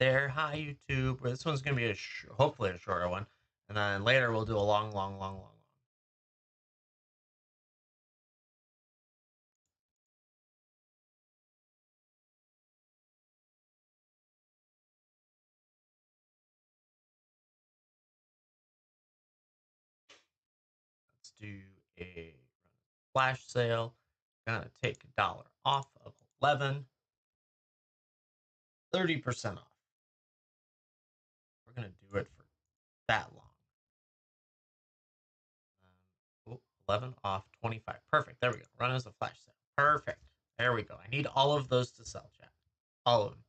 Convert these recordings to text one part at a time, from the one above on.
there. Hi, YouTube. This one's going to be hopefully a shorter one. And then later we'll do a long. Let's do a flash sale. Gonna take $1 off of 11. 30% off. We're gonna do it for that long. 11 off 25. Perfect. There we go. Run as a flash sale. Perfect. There we go. I need all of those to sell, chat. All of them.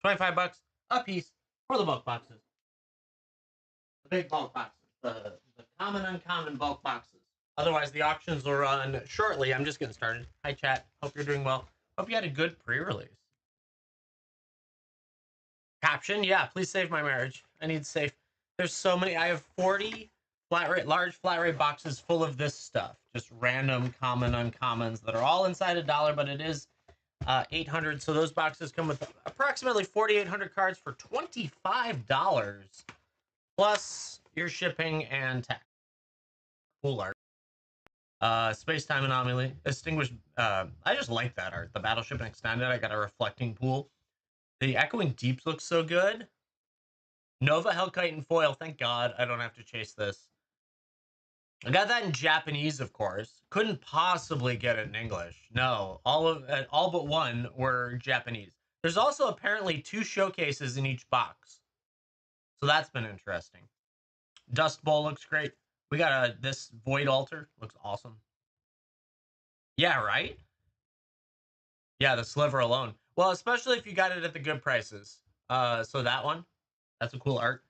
25 bucks a piece for the bulk boxes. The big bulk boxes. The common, uncommon bulk boxes. Otherwise, the auctions will run shortly. I'm just getting started. Hi, chat. Hope you're doing well. Hope you had a good pre-release. Caption, yeah, please save my marriage. I need to save. There's so many. I have 40 large flat rate boxes full of this stuff. Just random common uncommons that are all inside $1, but it is 800. So those boxes come with approximately 4,800 cards for $25 plus your shipping and tax. Cool art. Space-time anomaly. Distinguished. I just like that art. The battleship and extended. I got a reflecting pool. The Echoing Deeps looks so good. Nova Hellkite and foil. Thank God I don't have to chase this. I got that in Japanese, of course. Couldn't possibly get it in English. No, all but one were Japanese. There's also apparently 2 showcases in each box, so that's been interesting. Dust Bowl looks great. We got this Void Altar. Looks awesome. Yeah, right? Yeah, the sliver alone. Well, especially if you got it at the good prices. So that one, that's a cool art.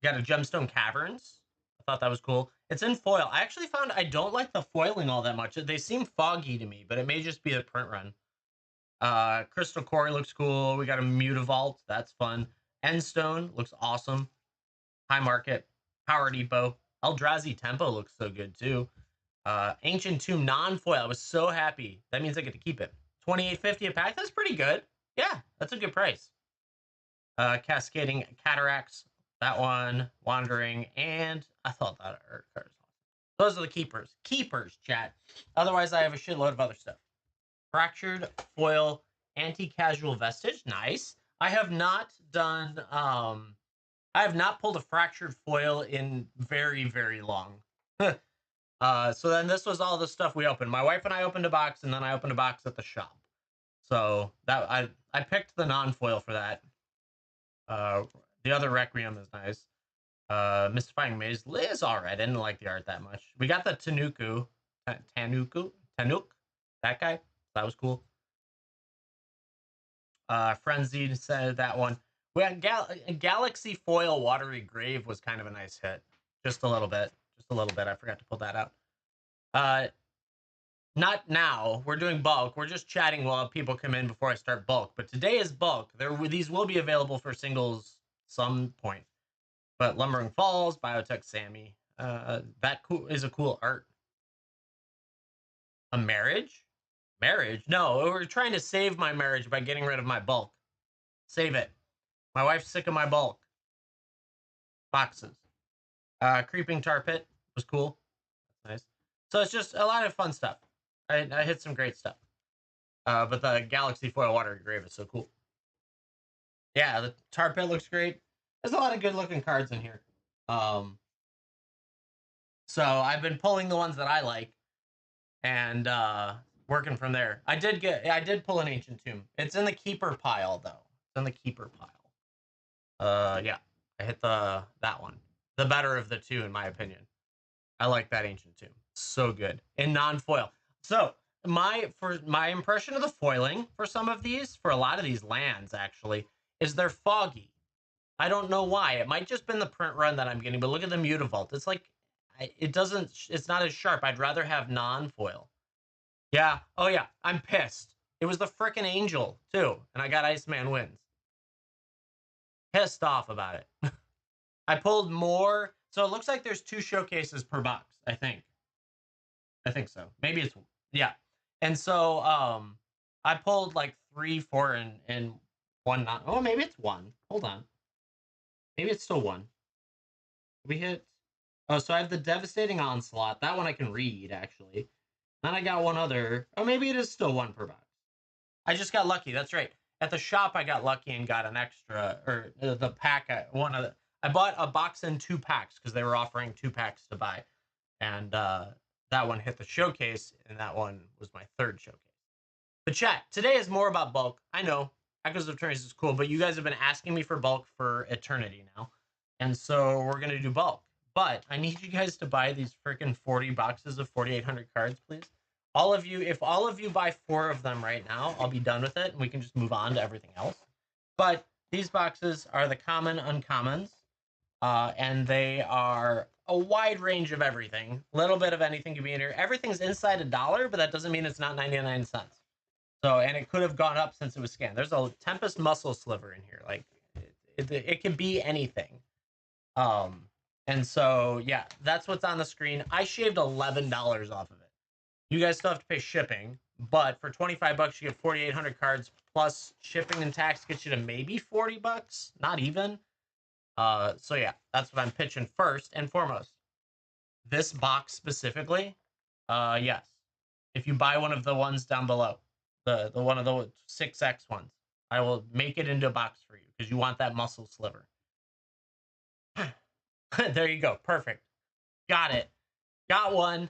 You got a Gemstone Caverns. I thought that was cool. It's in foil. I actually found I don't like the foiling all that much. They seem foggy to me, but it may just be a print run. Crystal Quarry looks cool. We got a Mutavault. That's fun. Endstone looks awesome. High Market. Power Depot. Eldrazi Tempo looks so good too. Ancient Tomb non-foil. I was so happy. That means I get to keep it. $28.50 a pack. That's pretty good. Yeah, that's a good price. Cascading Cataracts. That one. Wandering. And I thought that art card was awesome. Those are the keepers. Keepers, chat. Otherwise, I have a shitload of other stuff. Fractured Foil Anti-Casual Vestige. Nice. I have not done... I have not pulled a Fractured Foil in very, very long. So then this was all the stuff we opened. My wife and I opened a box, and then I opened a box at the shop. So that I picked the non-foil for that. The other Requiem is nice. Mystifying Maze is alright. I didn't like the art that much. We got the Tanuk. That guy. That was cool. Frenzied said that one. We had Galaxy Foil Watery Grave was kind of a nice hit. Just a little bit. Just a little bit. I forgot to pull that out. Not now. We're doing bulk. We're just chatting while people come in before I start bulk. But today is bulk. These will be available for singles some point. But Lumbering Falls, Biotech Sammy. That is a cool art. A marriage? Marriage? No, we're trying to save my marriage by getting rid of my bulk. Save it. My wife's sick of my bulk. Boxes. Creeping Tar Pit was cool. That's nice. So it's just a lot of fun stuff. I hit some great stuff. But the Galaxy Foil Watery Grave is so cool. Yeah, the Tar Pit looks great. There's a lot of good looking cards in here. So I've been pulling the ones that I like and working from there. I did pull an Ancient Tomb. It's in the keeper pile though. It's in the keeper pile. Yeah, I hit that one. The better of the two, in my opinion. I like that Ancient Tomb. So good. In non-foil. So my impression of the foiling for some of these, for a lot of these lands actually, is they're foggy. I don't know why. It might just been the print run that I'm getting, but look at the Mutavault. It's like it's not as sharp. I'd rather have non-foil. Yeah. Oh yeah. I'm pissed. It was the frickin' Angel too, and I got Iceman Wins. Pissed off about it. I pulled more. So it looks like there's 2 showcases per box, I think. I think so. Maybe it's, yeah. And so I pulled like 3, 4, and one not. Oh, maybe it's 1. Hold on. Maybe it's still one. We hit. Oh, so I have the Devastating Onslaught. That one I can read, actually. Then I got one other. Oh, maybe it is still one per box. I just got lucky. That's right. At the shop, I got lucky and got an extra, or the pack. I bought a box and 2 packs because they were offering 2 packs to buy, and that one hit the showcase, and that one was my third showcase. But chat, today is more about bulk. I know Echoes of Eternities is cool, but you guys have been asking me for bulk for eternity now, and so we're gonna do bulk. But I need you guys to buy these freaking 40 boxes of 4,800 cards, please. All of you, if all of you buy 4 of them right now, I'll be done with it, and we can just move on to everything else. But these boxes are the common uncommons, and they are a wide range of everything. A little bit of anything can be in here. Everything's inside $1, but that doesn't mean it's not 99 cents. So, and it could have gone up since it was scanned. There's a Tempest Muscle Sliver in here. Like, it could be anything. And so, yeah, that's what's on the screen. I shaved $11 off of it. You guys still have to pay shipping, but for 25 bucks, you get 4,800 cards plus shipping and tax gets you to maybe 40 bucks, not even. So yeah, that's what I'm pitching first and foremost. This box specifically, yes. If you buy one of the ones down below, the one of the 6X ones, I will make it into a box for you because you want that muscle sliver. There you go. Perfect. Got it. Got one.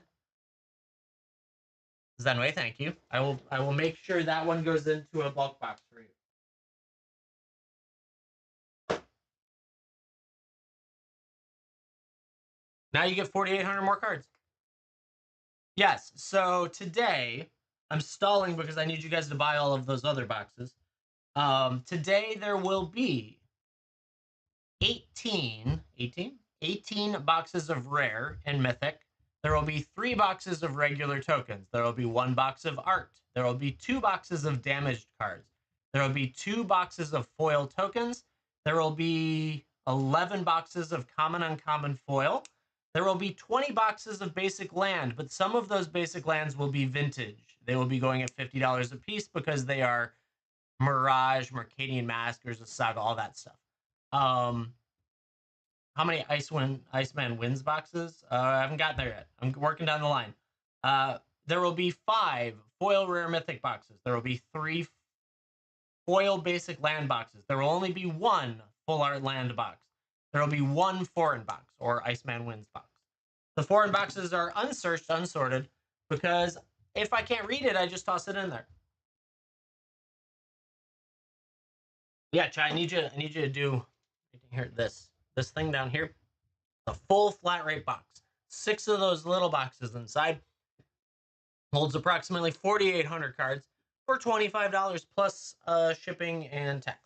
Zenway, thank you. I will make sure that one goes into a bulk box for you. Now you get 4,800 more cards. Yes, so today, I'm stalling because I need you guys to buy all of those other boxes. Today there will be 18 boxes of rare and mythic. There will be 3 boxes of regular tokens. There will be 1 box of art. There will be 2 boxes of damaged cards. There will be 2 boxes of foil tokens. There will be 11 boxes of common uncommon foil. There will be 20 boxes of basic land, but some of those basic lands will be vintage. They will be going at $50 a piece because they are Mirage, Mercadian Maskers, a Saga, all that stuff. How many Iceman Wins boxes? I haven't gotten there yet. I'm working down the line. There will be 5 foil rare mythic boxes. There will be 3 foil basic land boxes. There will only be 1 full art land box. There will be 1 foreign box or Iceman Wins box. The foreign boxes are unsearched, unsorted, because if I can't read it, I just toss it in there. Yeah, Chai, I need you to do here this thing down here. A full flat rate box. 6 of those little boxes inside. Holds approximately 4,800 cards for $25 plus shipping and tax.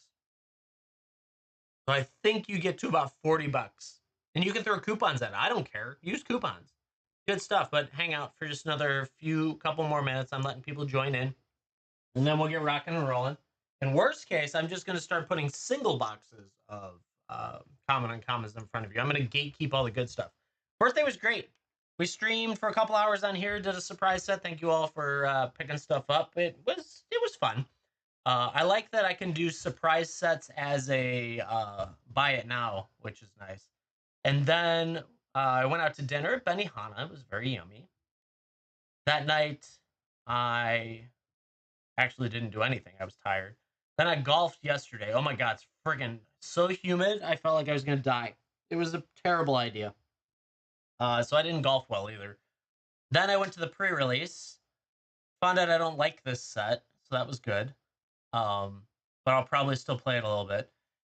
So I think you get to about 40 bucks. And you can throw coupons at it. I don't care. Use coupons. Good stuff, but hang out for just another couple more minutes. I'm letting people join in. And then we'll get rocking and rolling. In worst case, I'm just going to start putting single boxes of common uncommons in front of you. I'm going to gatekeep all the good stuff. Birthday was great. We streamed for a couple hours on here, did a surprise set. Thank you all for picking stuff up. It was fun. I like that I can do surprise sets as a buy it now, which is nice. And then I went out to dinner at Benihana. It was very yummy. That night, I actually didn't do anything. I was tired. Then I golfed yesterday. Oh my God, it's friggin' so humid. I felt like I was going to die. It was a terrible idea. So I didn't golf well either. Then I went to the pre-release. Found out I don't like this set, so that was good. But I'll probably still play it a little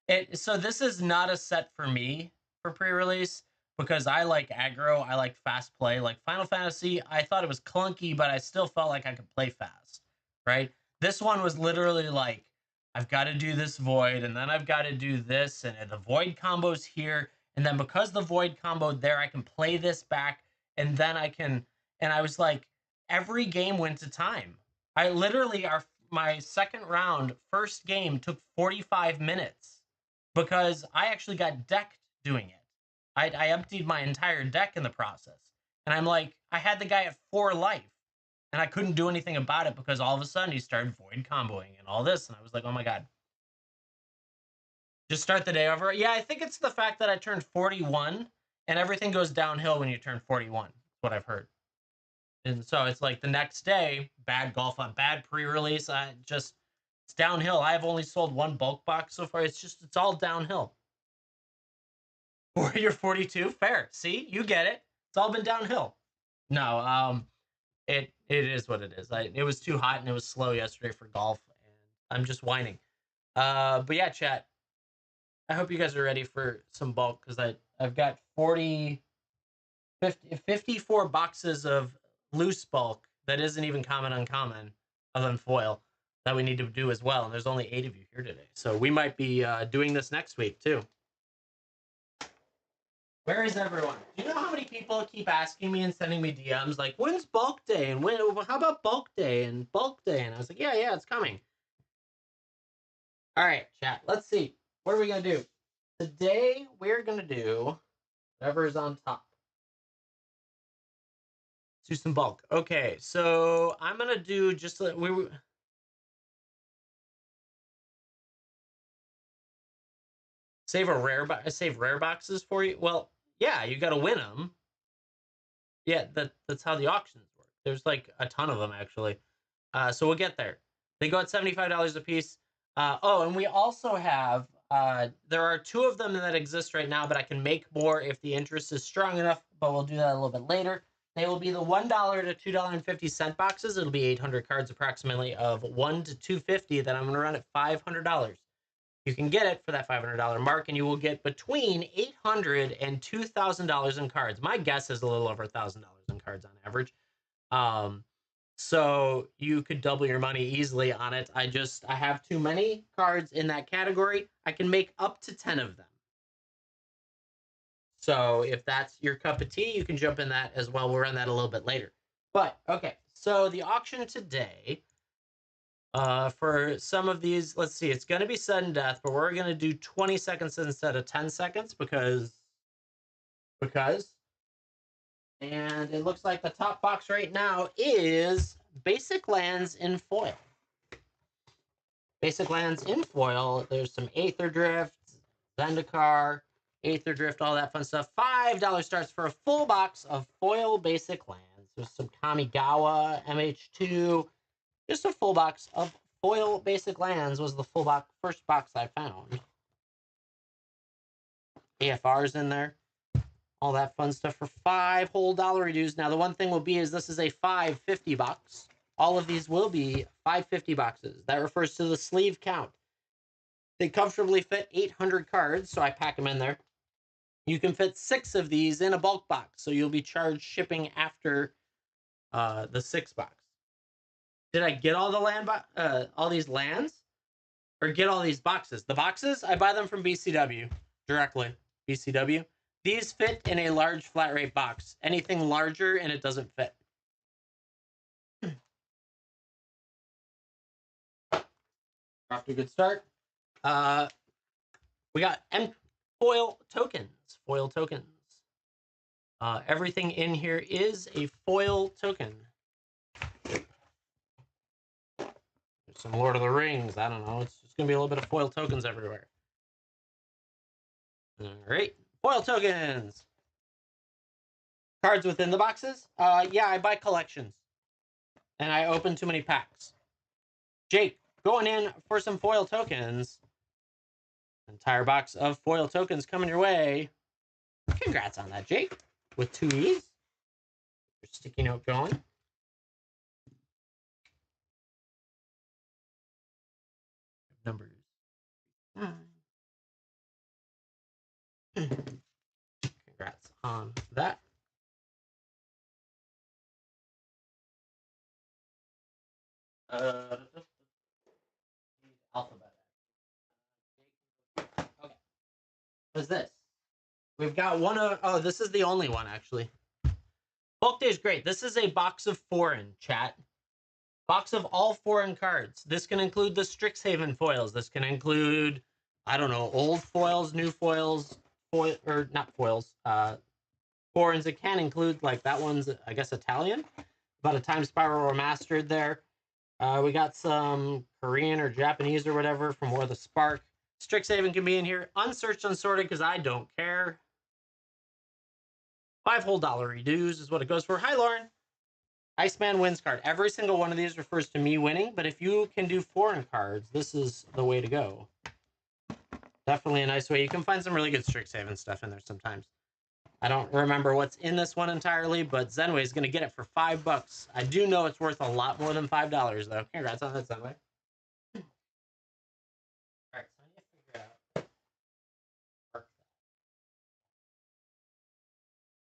bit. So this is not a set for me for pre-release because I like aggro. I like fast play. Like Final Fantasy, I thought it was clunky, but I still felt like I could play fast, right? This one was literally like, I've got to do this void, and then I've got to do this, and the void combo's here, and then because the void combo there, I can play this back, and then I can, and I was like, every game went to time. I literally, my second round, first game took 45 minutes because I actually got decked doing it. I emptied my entire deck in the process. And I'm like, I had the guy at 4 life. And I couldn't do anything about it because all of a sudden he started void comboing and all this. And I was like, oh my God. Just start the day over. Yeah, I think it's the fact that I turned 41 and everything goes downhill when you turn 41. That's what I've heard. And so it's like the next day, bad golf on bad pre-release. It's downhill. I've only sold one bulk box so far. It's all downhill. You're 42, fair. See, you get it. It's all been downhill. No, it is what it is. It was too hot and it was slow yesterday for golf, and I'm just whining. But yeah, chat. I hope you guys are ready for some bulk because I've got 54 boxes of loose bulk that isn't even common uncommon other than foil that we need to do as well. And there's only 8 of you here today. So we might be doing this next week too. Where is everyone? Do you know how many people keep asking me and sending me DMs like, when's bulk day? And how about bulk day and bulk day? And I was like, yeah, it's coming. All right, chat. Let's see. What are we going to do? Today, we're going to do whatever is on top. Let's do some bulk. Okay, so I'm going to do just... Save rare boxes for you? Well, yeah, you got to win them. Yeah, that's how the auctions work. There's like a ton of them, actually. So we'll get there. They go at $75 a piece. And we also have... there are 2 of them that exist right now, but I can make more if the interest is strong enough, but we'll do that a little bit later. They will be the $1 to $2.50 boxes. It'll be 800 cards approximately of $1 to $250 that I'm going to run at $500. You can get it for that $500 mark, and you will get between $800 and $2,000 in cards. My guess is a little over $1,000 in cards on average. So you could double your money easily on it. I have too many cards in that category. I can make up to 10 of them. So if that's your cup of tea, you can jump in that as well. We'll run that a little bit later. But, okay, so the auction today, for some of these, let's see, it's going to be sudden death, but we're going to do 20 seconds instead of 10 seconds because, and it looks like the top box right now is Basic Lands in Foil. Basic Lands in Foil. There's some Aether Drift, Zendikar, Aether Drift, all that fun stuff. $5 starts for a full box of foil Basic Lands. There's some Kamigawa, MH2. Just a full box of foil Basic Lands was the first box I found. AFR's in there. All that fun stuff for $5 whole dues. Now, the one thing will be is this is a $5.50 box. All of these will be $5.50 boxes. That refers to the sleeve count. They comfortably fit 800 cards, so I pack them in there. You can fit 6 of these in a bulk box, so you'll be charged shipping after the 6 box. Did I get all the all these lands, or get all these boxes? The boxes, I buy them from BCW directly. BCW. These fit in a large flat rate box. Anything larger and it doesn't fit. Off to a good start. We got foil tokens. Foil tokens. Everything in here is a foil token. There's some Lord of the Rings. I don't know. It's just going to be a little bit of foil tokens everywhere. All right. Foil tokens. Cards within the boxes? Yeah, I buy collections. And I open too many packs. Jake, going in for some foil tokens. Entire box of foil tokens coming your way. Congrats on that, Jake. With 2 E's. Your sticky note going. Numbers. Congrats on that. Alphabet. Okay. What is this? We've got one of... Oh, this is the only one, actually. Bulk Day is great. This is a box of foreign, chat. Box of all foreign cards. This can include the Strixhaven foils. This can include, I don't know, old foils, new foils, or not foils, foreigns. It can include, like, that one's, I guess, Italian. About a Time Spiral Remastered there. We got some Korean or Japanese or whatever from War of the Spark. Strixhaven can be in here. Unsearched, unsorted, because I don't care. 5 whole dollar dues is what it goes for. Hi, Lauren. Iceman wins card. Every single one of these refers to me winning, but if you can do foreign cards, this is the way to go. Definitely a nice way. You can find some really good Strixhaven stuff in there sometimes. I don't remember what's in this one entirely, but Zenway is going to get it for $5. I do know it's worth a lot more than $5, though. Congrats on that, Zenway. All right, so I need to figure out.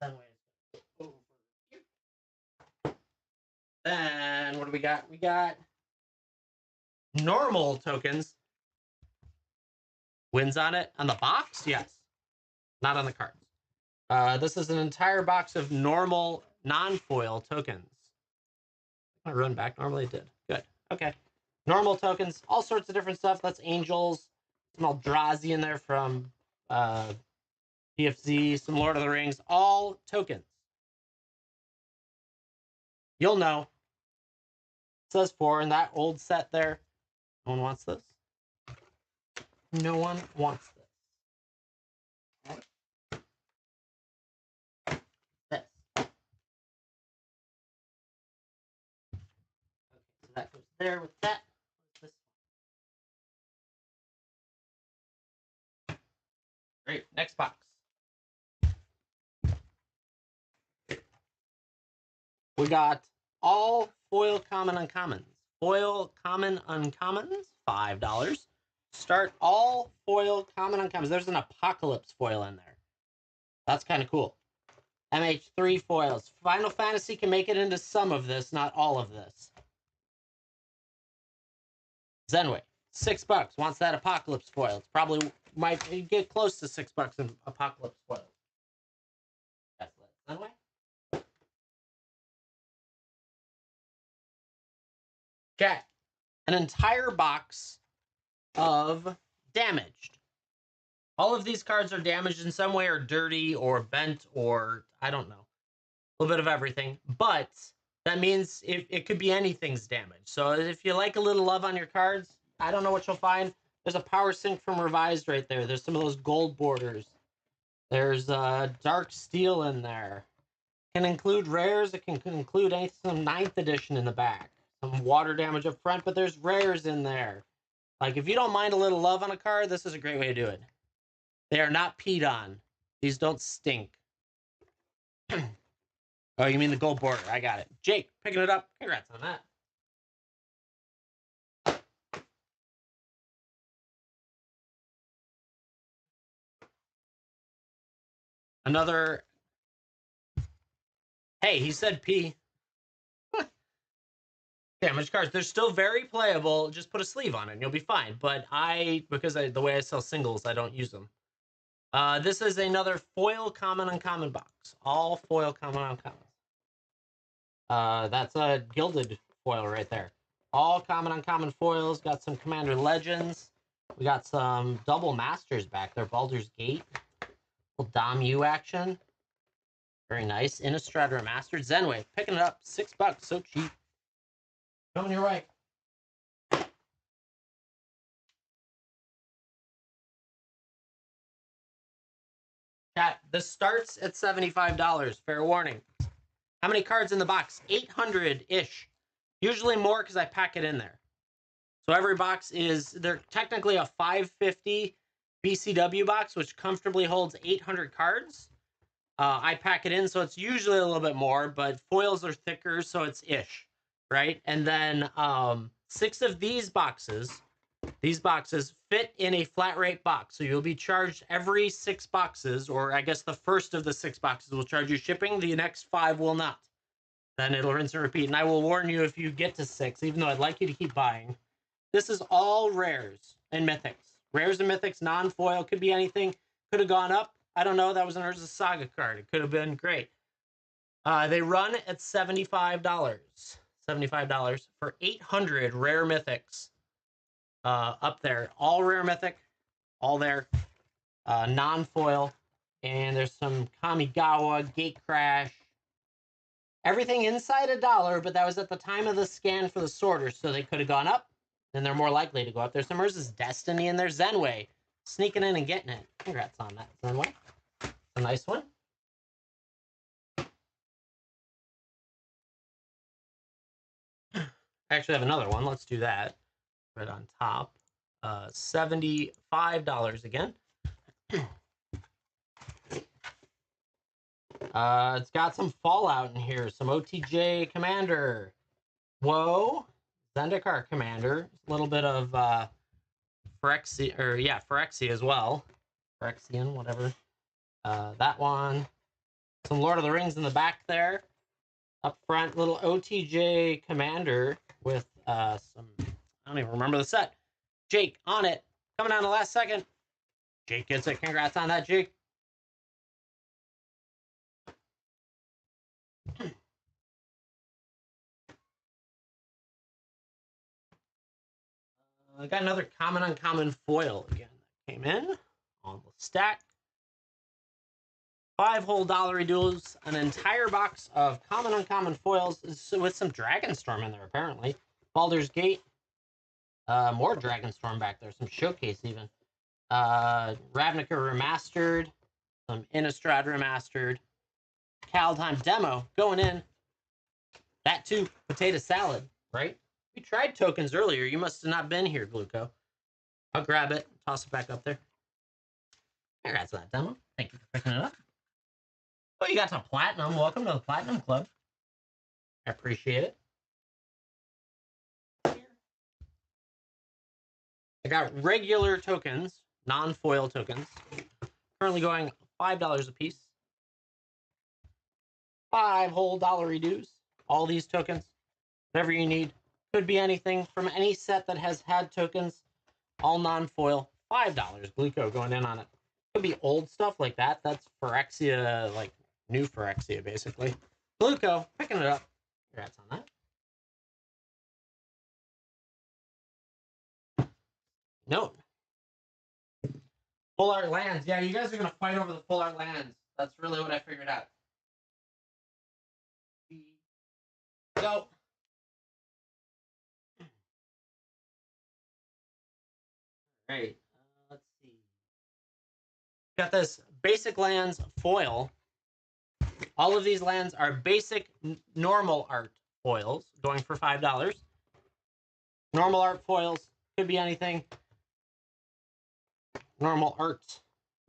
Zenway is over here. Then what do we got? We got normal tokens. Wins on it on the box? Yes, not on the cards. This is an entire box of normal non-foil tokens. I run back. Normally it did. Good. Okay. Normal tokens, all sorts of different stuff. That's Angels. Some Eldrazi in there from PFZ, some Lord of the Rings, all tokens. You'll know. It says 4 in that old set there. No one wants this. No one wants this. This. Okay, so that goes there with that. This. Great. Next box. We got all foil common uncommons. Foil common uncommons, $5. Start all foil common uncommons. There's an Apocalypse foil in there. That's kind of cool. MH3 foils. Final Fantasy can make it into some of this, not all of this. Zenway, $6. Wants that Apocalypse foil. It's probably might get close to $6 in Apocalypse foils. That's Zenway. Okay, an entire box of damaged. All of these cards are damaged in some way, or dirty, or bent, or I don't know. A little bit of everything. But that means it could be anything's damaged. So if you like a little love on your cards, I don't know what you'll find. There's a Power Sync from Revised right there. There's some of those gold borders. There's Dark Steel in there. It can include rares. It can include some 9th edition in the back. Some water damage up front, but there's rares in there. Like, if you don't mind a little love on a card, this is a great way to do it. They are not peed on. These don't stink. Oh, you mean the gold border? I got it. Jake, picking it up. Congrats on that. Another. Hey, he said P. Damage cards. They're still very playable. Just put a sleeve on it and you'll be fine. But because the way I sell singles, I don't use them. This is another foil common uncommon box. All foil common uncommon. That's a gilded foil right there. All common uncommon foils. Got some Commander Legends. We got some double masters back there. Baldur's Gate. Little Dom U action. Very nice. Innistrad Mastered. Zenway. Picking it up. $6. So cheap. Coming your way. Chat, this starts at $75. Fair warning. How many cards in the box? 800-ish. Usually more because I pack it in there. So every box they're technically a 550 BCW box, which comfortably holds 800 cards. I pack it in, so it's usually a little bit more, but foils are thicker, so it's ish, right? And then 6 of these boxes fit in a flat rate box. So you'll be charged every 6 boxes, or I guess the first of the 6 boxes will charge you shipping. The next 5 will not. Then it'll rinse and repeat. And I will warn you if you get to 6, even though I'd like you to keep buying. This is all rares and mythics. Rares and mythics, non-foil, could be anything. Could have gone up. I don't know. That was an Urza Saga card. It could have been great. They run at $75. $75 for 800 rare mythics. Up there. All rare mythic. All there. Non-foil. And there's some Kamigawa, Gatecrash. Everything inside $1, but that was at the time of the scan for the sorter, so they could have gone up, and they're more likely to go up. There's some Urza's Destiny and there's Zenway. sneaking in and getting it. Congrats on that, Zenway. A nice one. I actually have another one. Let's do that. Right on top. $75 again. It's got some Fallout in here. Some OTJ Commander. Whoa. Zendikar Commander. A little bit of Phyrexia, or yeah, Phyrexia as well. Phyrexian, whatever. That one. Some Lord of the Rings in the back there. Up front, little OTJ Commander with some, I don't even remember the set. Jake on it. Coming on the last second. Jake gets it. Congrats on that, Jake. I got another common uncommon foil again that came in on the stack. 5-hole dollary duels, an entire box of common uncommon foils with some Dragonstorm in there apparently. Baldur's Gate, more Dragonstorm back there, some Showcase even. Ravnica Remastered, some Innistrad Remastered, Kaldheim Demo going in. That too, Potato Salad, right? We tried tokens earlier. You must have not been here, Gluco. I'll grab it, toss it back up there. Congrats on that demo. Thank you for picking it up. Oh, you got some Platinum. Welcome to the Platinum Club. I appreciate it. I got regular tokens, non-foil tokens. Currently going $5 a piece. 5-hole dollary dues. All these tokens, whatever you need. Could be anything from any set that has had tokens. All non-foil. $5. Gluco going in on it. Could be old stuff like that. That's Phyrexia, like new Phyrexia, basically. Gluco, picking it up. Congrats on that. Note. Full art lands. Yeah, you guys are going to fight over the full art lands. That's really what I figured out. Go. Great. Let's see. Got this basic lands foil. All of these lands are basic normal art foils going for $5. Normal art foils could be anything. Normal art.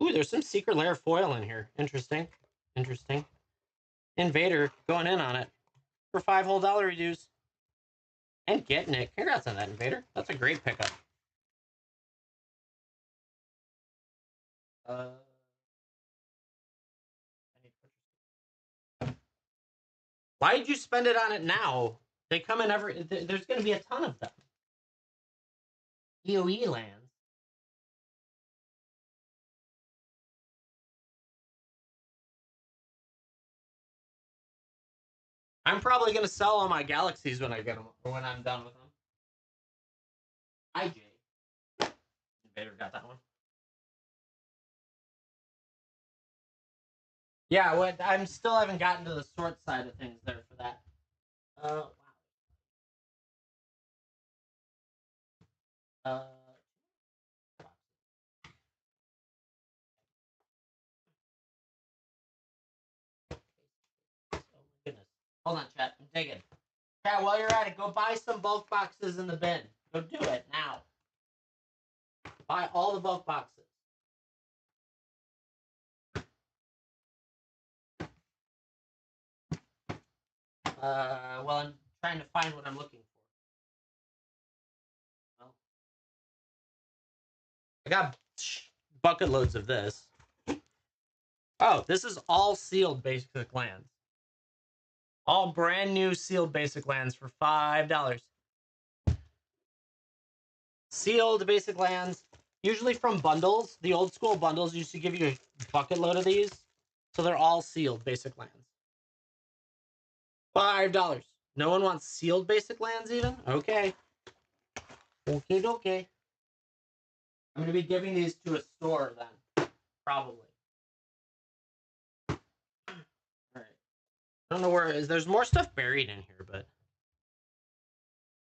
Ooh, there's some secret lair foil in here. Interesting. Interesting. Invader going in on it for 5-hole dollary dues. And getting it. Congrats on that, Invader. That's a great pickup. Why did you spend it on it now? They come in every... There's going to be a ton of them. EOE lands. I'm probably going to sell all my galaxies when I get them, or when I'm done with them. IJ. Invader got that one. Yeah, what I'm still haven't gotten to the sort side of things there for that. Wow. Oh my goodness. Hold on, chat. I'm digging. Chat, while you're at it, go buy some bulk boxes in the bin. Go do it now. Buy all the bulk boxes. Well, I'm trying to find what I'm looking for. Well, I got bucket loads of this. Oh, this is all sealed basic lands. All brand new sealed basic lands for $5. Sealed basic lands, usually from bundles. The old school bundles used to give you a bucket load of these. So they're all sealed basic lands. $5. No one wants sealed basic lands even? Okay. Okay. I'm going to be giving these to a store then. Probably. All right. I don't know where it is. There's more stuff buried in here, but...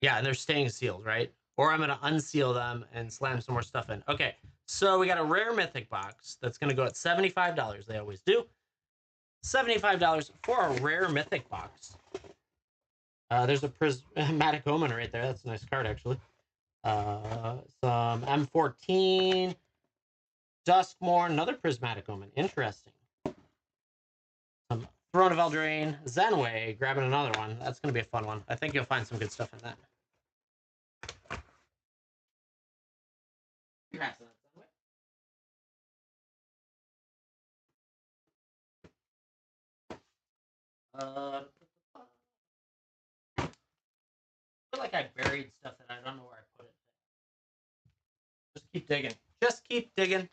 Yeah, and they're staying sealed, right? Or I'm going to unseal them and slam some more stuff in. Okay. So we got a rare mythic box that's going to go at $75. They always do. $75 for a rare mythic box. There's a prismatic omen right there. That's a nice card, actually. Some M14, Duskmorn, another prismatic omen. Interesting. Some Throne of Eldraine, Zenway, grabbing another one. That's going to be a fun one. I think you'll find some good stuff in that. Congrats on that, Zenway. I feel like I buried stuff that I don't know where I put it. Just keep digging. Just keep digging.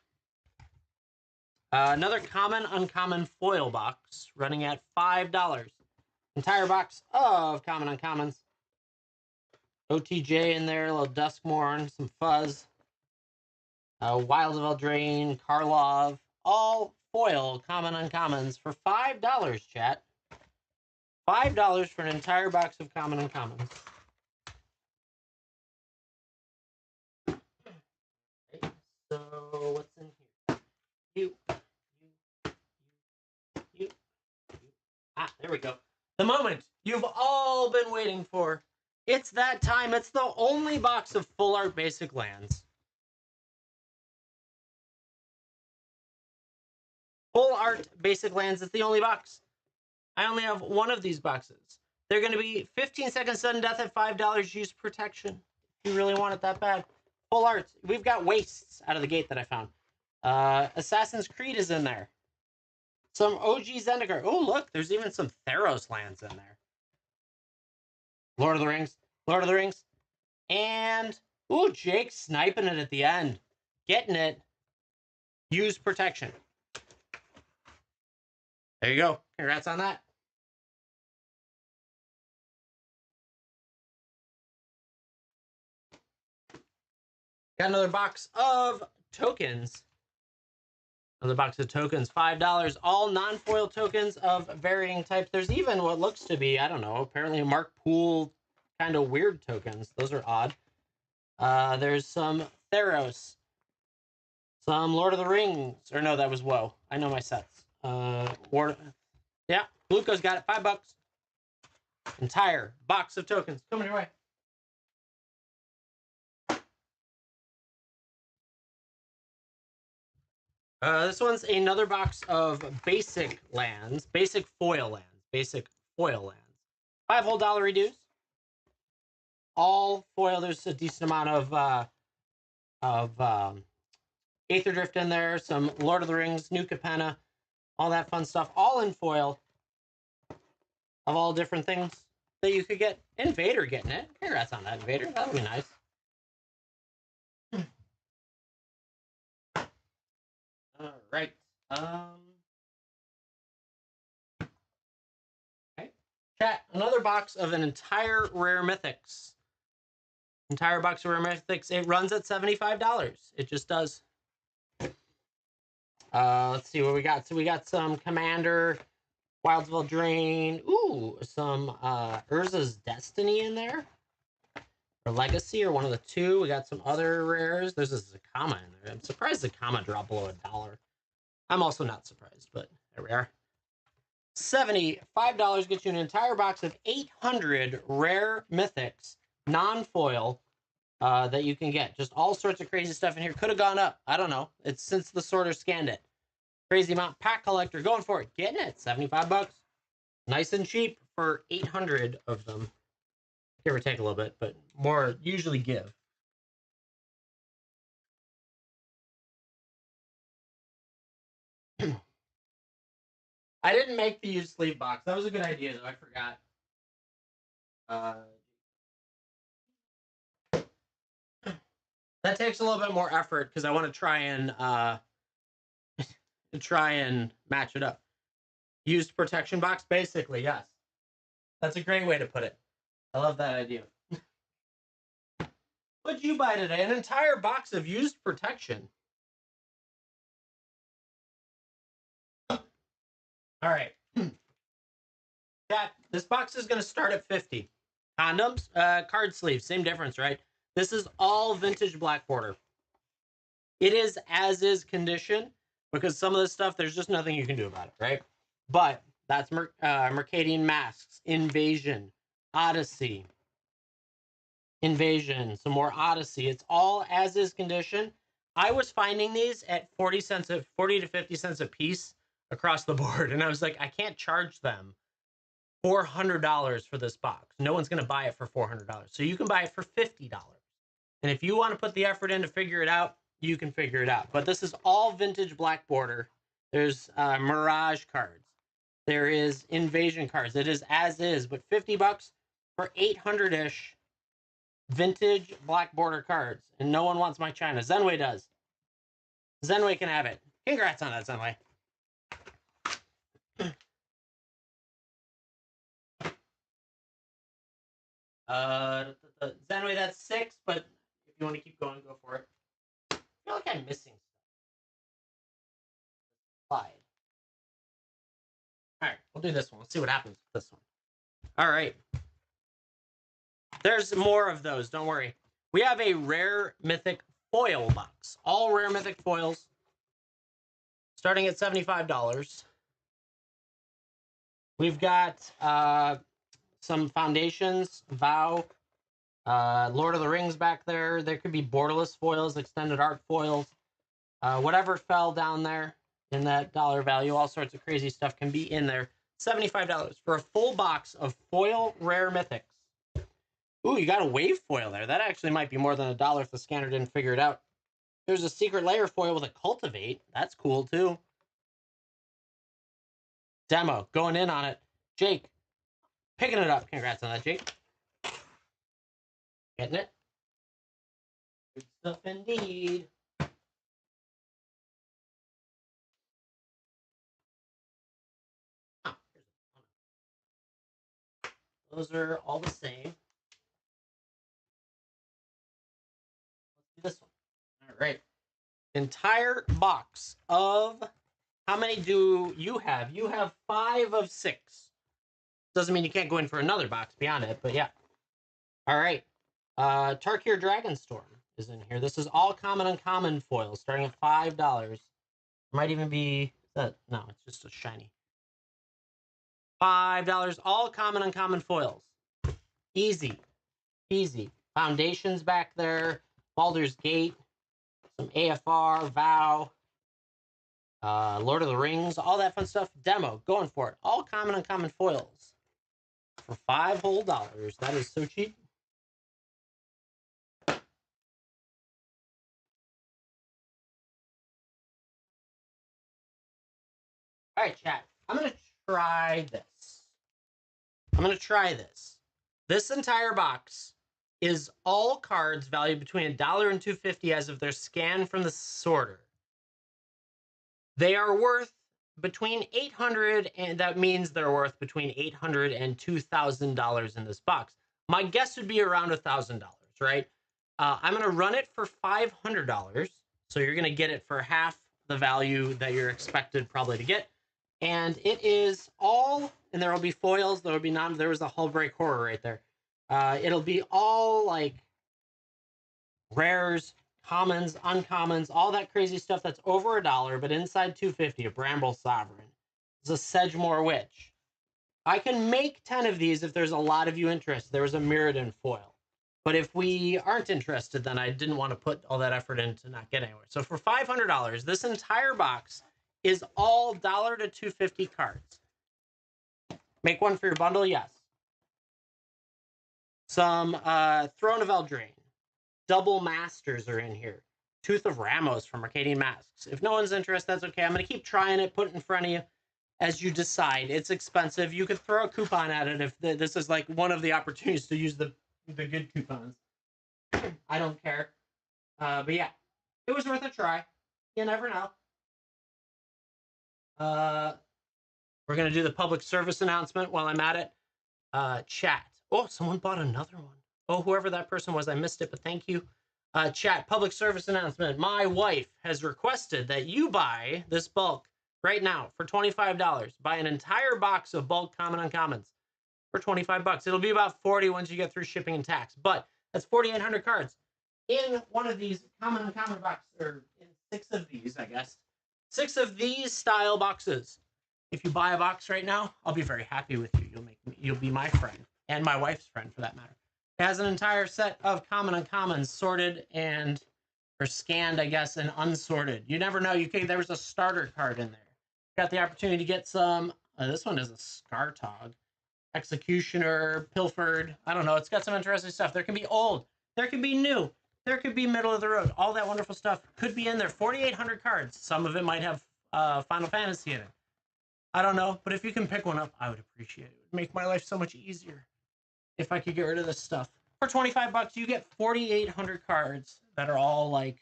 Another common, uncommon foil box running at $5. Entire box of common, uncommons. OTJ in there, a little Duskmorn, some Fuzz. Wilds of Eldraine, Karlov. All foil, common, uncommons for $5, chat. $5 for an entire box of common, uncommons. Okay, so what's in here? You. Ah, there we go. The moment you've all been waiting for. It's that time. It's the only box of full art basic lands. Full art basic lands is the only box. I only have one of these boxes. They're going to be 15 seconds sudden death at $5. Use protection if you really want it that bad. Full art. We've got wastes out of the gate that I found. Assassin's Creed is in there. Some OG Zendikar. Oh, look, there's even some Theros lands in there. Lord of the Rings. Lord of the Rings. And, ooh, Jake sniping it at the end. Getting it. Use protection. There you go. Congrats on that. Got another box of tokens. Another box of tokens, $5. All non-foil tokens of varying types. There's even what looks to be, I don't know, apparently a Mark Poole kind of weird tokens. Those are odd. There's some Theros. Some Lord of the Rings. Or no, that was Woe. I know my sets. Yeah, Luca's got it. $5. Entire box of tokens coming your way. This one's another box of basic lands, basic foil lands. 5 whole dollar reduce. All foil. There's a decent amount of Aether Drift in there, some Lord of the Rings, New Capenna, all that fun stuff, all in foil of all different things that you could get. Invader getting it. Congrats on that, Invader. That would be nice. All right. Okay. Chat, another box of an entire rare mythics. Entire box of rare mythics. It runs at $75. It just does. Let's see what we got. So we got some Commander, Wilds of Eldraine. Ooh, some Urza's Destiny in there. Or Legacy, or one of the two. We got some other rares. There's a Zakama in there. I'm surprised Zakama dropped below $1. I'm also not surprised, but there we are. $75 gets you an entire box of 800 rare mythics, non-foil, that you can get. Just all sorts of crazy stuff in here. Could have gone up. I don't know. It's since the sorter scanned it. Crazy amount. Pack collector going for it. Getting it. $75. Nice and cheap for 800 of them. Give or take a little bit, but more usually give. I didn't make the used sleeve box. That was a good idea, though. I forgot. That takes a little bit more effort because I want to try and match it up. Used protection box, basically, yes. That's a great way to put it. I love that idea. What'd you buy today? An entire box of used protection. All right. Chat, this box is going to start at 50. Condoms, card sleeves, same difference, right? This is all vintage black border. It is as is condition because some of this stuff, there's just nothing you can do about it, right? But that's Mercadian Masks, Invasion, Odyssey, Invasion, some more Odyssey. It's all as is condition. I was finding these at 40 to 50 cents a piece across the board. And I was like, I can't charge them $400 for this box. No one's going to buy it for $400. So you can buy it for $50. And if you want to put the effort in to figure it out, you can figure it out. But this is all vintage black border. There's Mirage cards. There is Invasion cards. It is as is, but $50 for 800-ish vintage black border cards. And no one wants my China. Zenway does. Zenway can have it. Congrats on that, Zenway. Zenway, that's 6, but if you want to keep going, go for it. I feel like I'm missing stuff. Slide. All right, we'll do this one. Let's see what happens with this one. All right. There's more of those. Don't worry. We have a rare mythic foil box. All rare mythic foils. Starting at $75. We've got some foundations, Vow, Lord of the Rings back there. There could be borderless foils, extended art foils. Whatever fell down there in that dollar value, all sorts of crazy stuff can be in there. $75 for a full box of foil rare mythics. Ooh, you got a wave foil there. That actually might be more than $1 if the scanner didn't figure it out. There's a secret layer foil with a cultivate. That's cool too. Demo, going in on it. Jake, picking it up. Congrats on that, Jake. Getting it? Good stuff indeed. Oh, those are all the same. Let's do this one. All right. Entire box of, how many do you have? You have 5 of 6. Doesn't mean you can't go in for another box beyond it, but yeah. All right. Tarkir Dragonstorm is in here. This is all common uncommon foils, starting at $5. Might even be that. No, it's just a shiny. $5, all common uncommon foils. Easy, easy. Foundations back there. Baldur's Gate. Some AFR, Vow. Lord of the Rings, all that fun stuff. Demo, going for it. All common uncommon foils for $5 whole. That is so cheap. All right, chat. I'm going to try this. This entire box is all cards valued between $1 and $2.50 as of their scan from the sorter. They are worth between $800, and that means they're worth between $800 and $2,000 in this box. My guess would be around $1,000, right? I'm going to run it for $500, so you're going to get it for half the value that you're expected probably to get. And it is all, and there will be foils, there will be there was a Hullbreak Horror right there. It'll be all like rares, commons, uncommons, all that crazy stuff that's over $1, but inside $2.50. A Bramble Sovereign. It's a Sedgemoor Witch. I can make 10 of these if there's a lot of you interested. There was a Mirrodin foil. But if we aren't interested, then I didn't want to put all that effort in to not get anywhere. So for $500, this entire box is all $1 to $2.50 cards. Make one for your bundle, yes. Some Throne of Eldraine. Double Masters are in here. Tooth of Ramos from Arcadian Masks. If no one's interested, that's okay. I'm going to keep trying it, put it in front of you as you decide. It's expensive. You could throw a coupon at it if this is like one of the opportunities to use the good coupons. I don't care. But yeah, it was worth a try. You never know. We're going to do the public service announcement while I'm at it. Chat. Oh, someone bought another one. Oh, whoever that person was, I missed it, but thank you. Chat, public service announcement. My wife has requested that you buy this bulk right now for $25. Buy an entire box of bulk common uncommons for $25. It'll be about 40 once you get through shipping and tax, but that's 4,800 cards in one of these common uncommon boxes, or in 6 of these, I guess. 6 of these style boxes. If you buy a box right now, I'll be very happy with you. You'll be my friend and my wife's friend for that matter. It has an entire set of common uncommons sorted and or scanned, I guess, and unsorted. You never know. There was a starter card in there. Got the opportunity to get some. This one is a Scartog. Executioner, Pilfered. I don't know. It's got some interesting stuff. There can be old. There can be new. There could be middle of the road. All that wonderful stuff could be in there. 4,800 cards. Some of it might have Final Fantasy in it. I don't know. But if you can pick one up, I would appreciate it. It would make my life so much easier if I could get rid of this stuff. For 25 bucks, you get 4,800 cards that are all like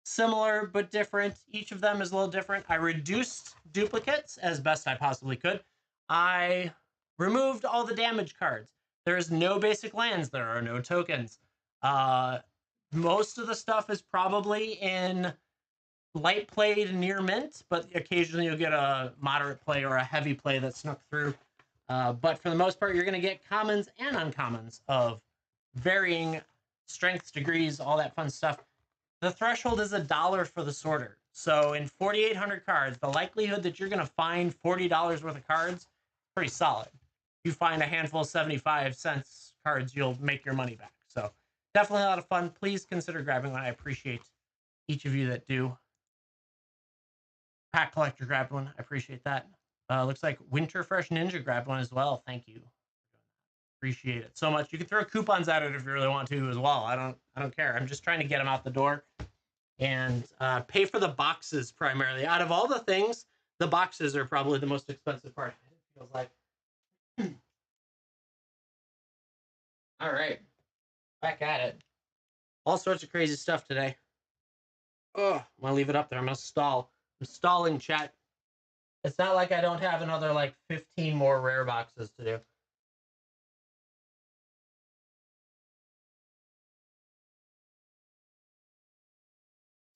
similar but different. Each of them is a little different. I reduced duplicates as best I possibly could. I removed all the damage cards. There is no basic lands. There are no tokens. Most of the stuff is probably in light played near mint, but occasionally you'll get a moderate play or a heavy play that snuck through. But for the most part, you're going to get commons and uncommons of varying strengths, degrees, all that fun stuff. The threshold is $1 for the sorter. So in 4,800 cards, the likelihood that you're going to find $40 worth of cards is pretty solid. If you find a handful of 75-cent cards, you'll make your money back. So definitely a lot of fun. Please consider grabbing one. I appreciate each of you that do. Pack Collector grabbed one. I appreciate that. Looks like Winterfresh Ninja grabbed one as well. Thank you. Appreciate it so much. You can throw coupons at it if you really want to as well. I don't care. I'm just trying to get them out the door and pay for the boxes primarily. Out of all the things, the boxes are probably the most expensive part. It feels like. All right, back at it. All sorts of crazy stuff today. Oh, I'm gonna leave it up there. I'm gonna stall. I'm stalling, chat. It's not like I don't have another like 15 more rare boxes to do.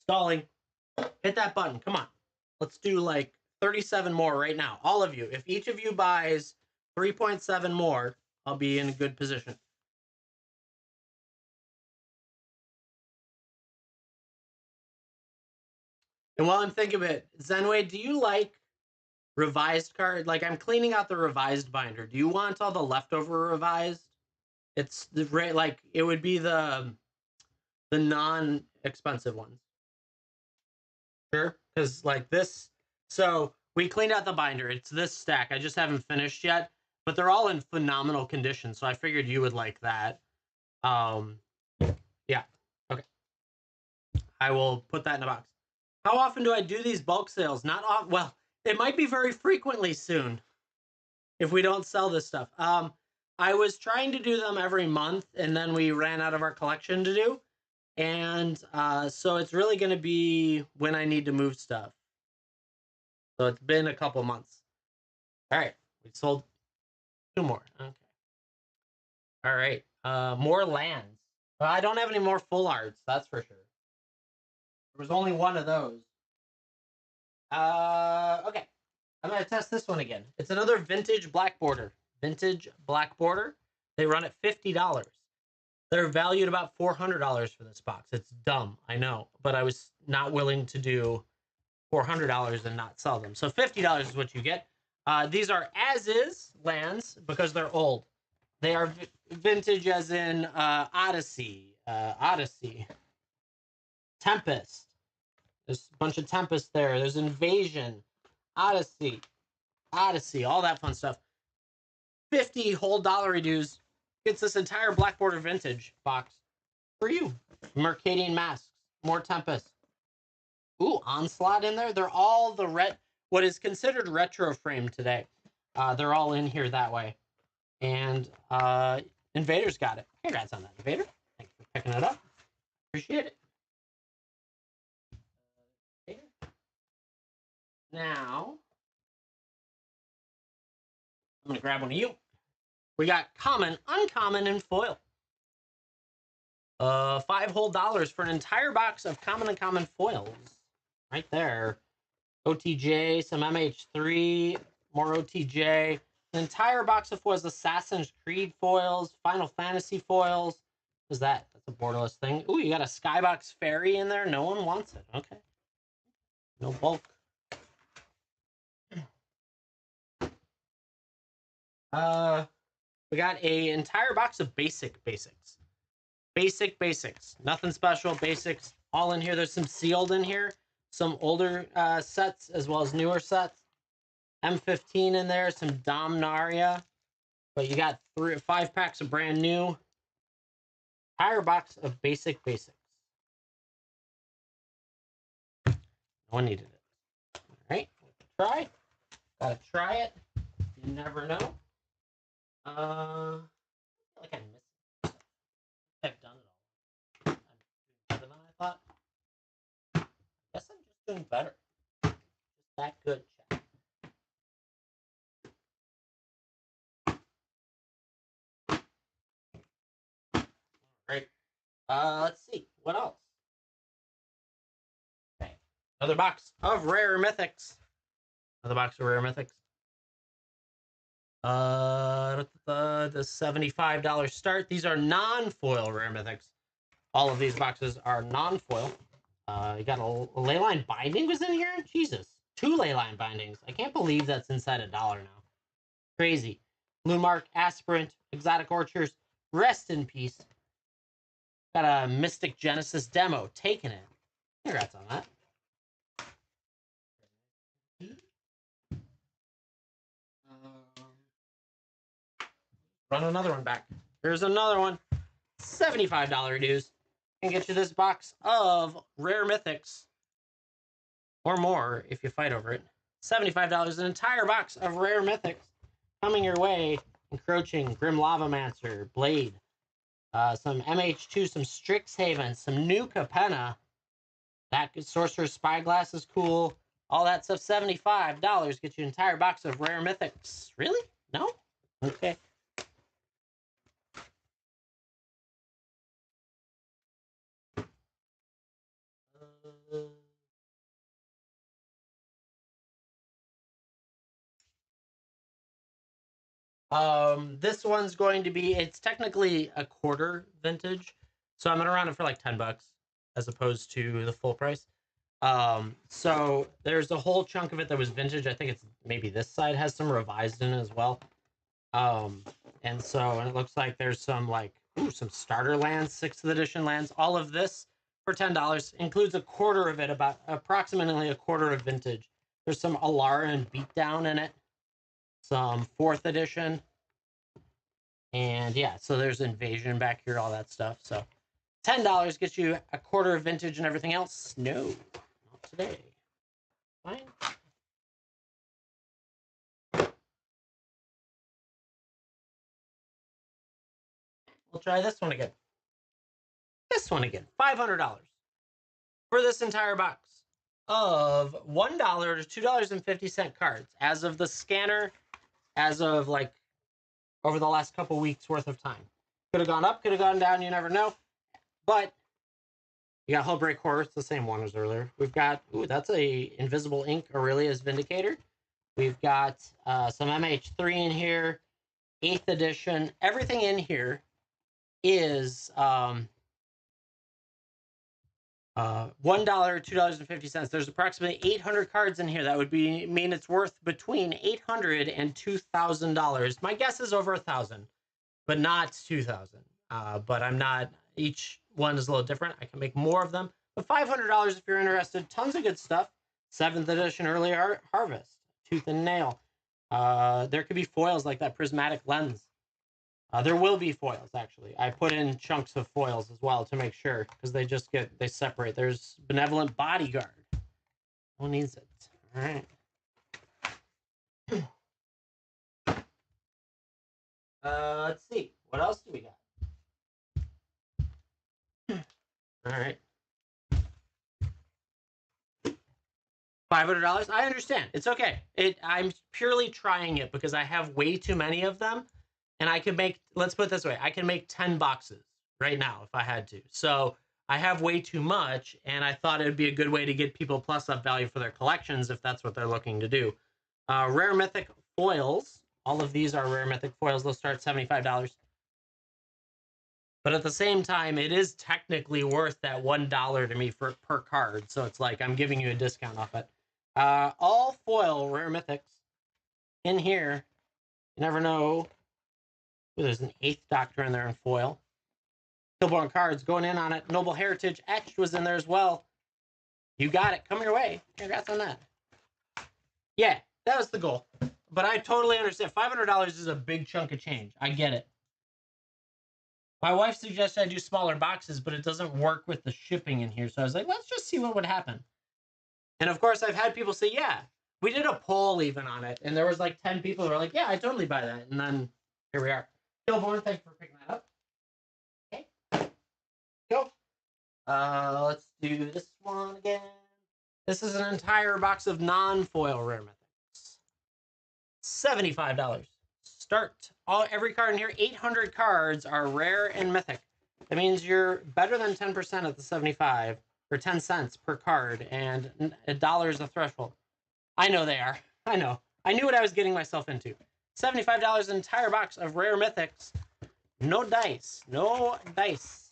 Stalling. Hit that button. Come on. Let's do like 37 more right now. All of you. If each of you buys 3.7 more, I'll be in a good position. And while I'm thinking of it, Zenway, do you like revised card? Like, I'm cleaning out the revised binder. Do you want all the leftover revised? It's the like it would be the non-expensive ones. Sure, because like this. So we cleaned out the binder. It's this stack. I just haven't finished yet, but they're all in phenomenal condition. So I figured you would like that. Yeah. Okay. I will put that in a box. How often do I do these bulk sales? Not often. Well, it might be very frequently soon if we don't sell this stuff. I was trying to do them every month, and then we ran out of our collection to do. And so it's really going to be when I need to move stuff. So it's been a couple months. All right. We sold 2 more. Okay. All right. More lands. I don't have any more full arts. That's for sure. There was only one of those. Okay. I'm going to test this one again. It's another vintage black border. Vintage black border. They run at $50. They're valued about $400 for this box. It's dumb, I know, but I was not willing to do $400 and not sell them. So $50 is what you get. These are as-is lands because they're old. They are vintage as in Odyssey, Tempest. There's a bunch of Tempest there. There's Invasion, Odyssey, all that fun stuff. 50 whole dollar dues gets this entire black border vintage box for you. Mercadian Masks, more Tempest. Ooh, Onslaught in there. They're all what is considered retro frame today. They're all in here that way. And Invader's got it. Congrats on that, Invader. Thanks for picking it up. Appreciate it. Now, I'm going to grab one of you. We got common, uncommon, and foil. 5 whole dollars for an entire box of common and common foils. Right there. OTJ, some MH3, more OTJ. An entire box of foils. Assassin's Creed foils, Final Fantasy foils. What is that? That's a borderless thing. Ooh, you got a Skybox Fairy in there. No one wants it. Okay. No bulk. We got an entire box of basics. Basics. Nothing special. Basics. All in here. There's some sealed in here. Some older sets as well as newer sets. M15 in there. Some Dominaria. But you got 5 packs of brand new. Entire box of basics. No one needed it. All right. Try. Gotta try it. You never know. I feel like I missed it. I've done it all. I'm doing better than I thought. I guess I'm just doing better. Just that good, chat. Alright. Let's see. What else? Okay. Another box of rare mythics. Another box of rare mythics. The $75 start. These are non-foil rare mythics. All of these boxes are non-foil. You got a leyline binding was in here? Jesus. 2 leyline bindings. I can't believe that's inside $1 now. Crazy. Blue Mark, Aspirant, Exotic Orchards, rest in peace. Got a Mystic Genesis demo. Taking it. Congrats on that. Run another one back. Here's another one. $75 dues. And get you this box of rare mythics. Or more if you fight over it. $75. An entire box of rare mythics coming your way. Encroaching, Grim Lavamancer, Blade. Some MH2, some Strixhaven, some new Capenna. That Sorcerer's Spyglass is cool. All that stuff, $75. Get you an entire box of rare mythics. Really? No? Okay. This one's going to be, it's technically a quarter vintage. So I'm going to run it for like $10 as opposed to the full price. So there's a whole chunk of it that was vintage. I think it's maybe this side has some revised in it as well. And it looks like there's some like, some starter lands, 6th edition lands. All of this for $10 includes a quarter of it, about approximately a quarter of vintage. There's some Alara and Beatdown in it. Some 4th edition. And yeah, so there's Invasion back here, all that stuff. So $10 gets you a quarter of vintage and everything else. No, not today. Fine. We'll try this one again. This one again. $500 for this entire box of $1 to $2.50 cards as of the scanner, as of like over the last couple weeks worth of time. Could have gone up, could have gone down, you never know. But you got Hullbreak Horror, it's the same one as earlier. We've got, that's a Invisible Ink Aurelia's Vindicator. We've got some MH3 in here, 8th edition. Everything in here is $1, $2.50. There's approximately 800 cards in here. That would mean it's worth between $800 and $2,000. My guess is over 1,000, but not 2,000. But I'm not. Each one is a little different. I can make more of them. But $500 if you're interested. Tons of good stuff. 7th edition early harvest, Tooth and Nail. There could be foils like that prismatic lens. There will be foils, actually. I put in chunks of foils as well to make sure, because they separate. There's Benevolent Bodyguard. Who needs it? All right. Let's see. What else do we got? All right. $500. I understand. It's okay. I'm purely trying it because I have way too many of them. And I can make, let's put it this way, I can make 10 boxes right now if I had to. So I have way too much, and I thought it would be a good way to get people plus up value for their collections if that's what they're looking to do. Rare Mythic foils. All of these are Rare Mythic foils. They'll start at $75. But at the same time, it is technically worth that $1 to me per card. So it's like I'm giving you a discount off it. All foil rare mythics in here. You never know. Ooh, there's an 8th Doctor in there in foil. Stillborn cards going in on it. Noble Heritage Etched was in there as well. You got it. Come your way. Congrats on that. Yeah, that was the goal. But I totally understand. $500 is a big chunk of change. I get it. My wife suggested I do smaller boxes, but it doesn't work with the shipping in here. So I was like, let's just see what would happen. And of course, I've had people say, yeah. We did a poll even on it, and there was like 10 people who were like, yeah, I totally buy that. And then here we are. Stillborn, thanks for picking that up. Okay. Go. Let's do this one again. This is an entire box of non-foil rare mythics. $75. Start. Every card in here, 800 cards are rare and mythic. That means you're better than 10% at the 75, or 10 cents per card, and $1 is the threshold. I know they are. I know. I knew what I was getting myself into. $75, an entire box of rare mythics. No dice. No dice.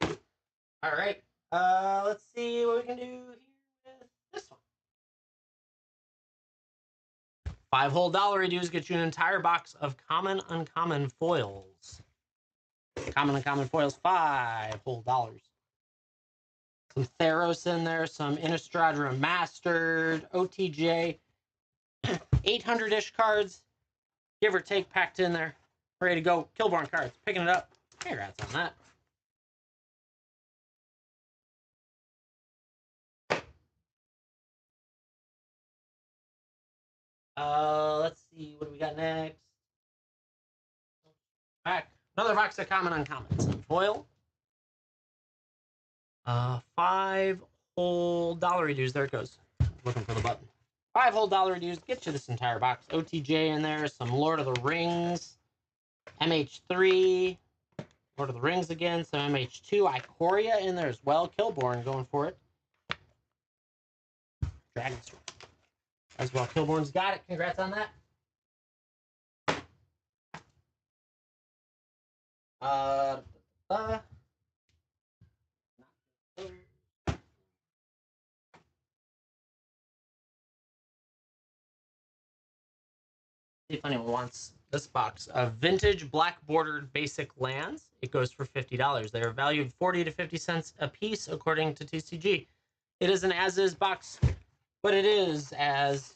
All right. Let's see what we can do here with this one. 5 whole dollar reduce get you an entire box of common uncommon foils. Common uncommon foils, 5 whole dollars. Some Theros in there, some Innistrad Remastered, OTJ, 800-ish cards, give or take, packed in there. Ready to go. Killborn cards, picking it up. Congrats on that. Let's see, what do we got next? Back. Another box of common uncommons. Some foil. 5 whole dollar reduce. There it goes. Looking for the button. 5 whole dollar reduce. Get you this entire box. OTJ in there. Some Lord of the Rings. MH3. Lord of the Rings again. Some MH2. Ikoria in there as well. Killborn going for it. Dragonstone as well. Killborn's got it. Congrats on that. See if anyone wants this box of vintage black bordered basic lands. It goes for $50. They are valued 40 to 50 cents a piece according to TCG. It is an as-is box, but it is as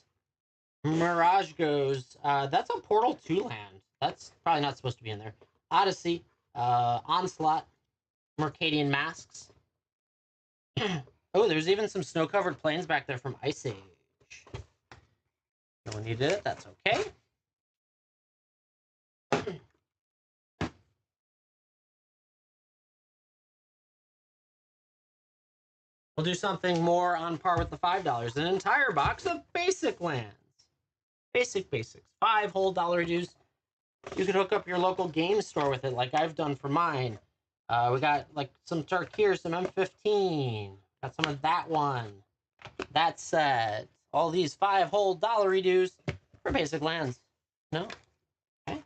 Mirage goes. That's a Portal 2 land. That's probably not supposed to be in there. Odyssey, Onslaught, Mercadian Masks. Oh, there's even some snow-covered plains back there from Ice Age. No one needed it. That's okay. We'll do something more on par with the $5. An entire box of basic lands. Basics. 5 whole dollar reduce. You can hook up your local game store with it, like I've done for mine. We got like some Tarkir, some M15. Got some of that one. That set. All these 5 whole dollar reduce for basic lands. No? Okay.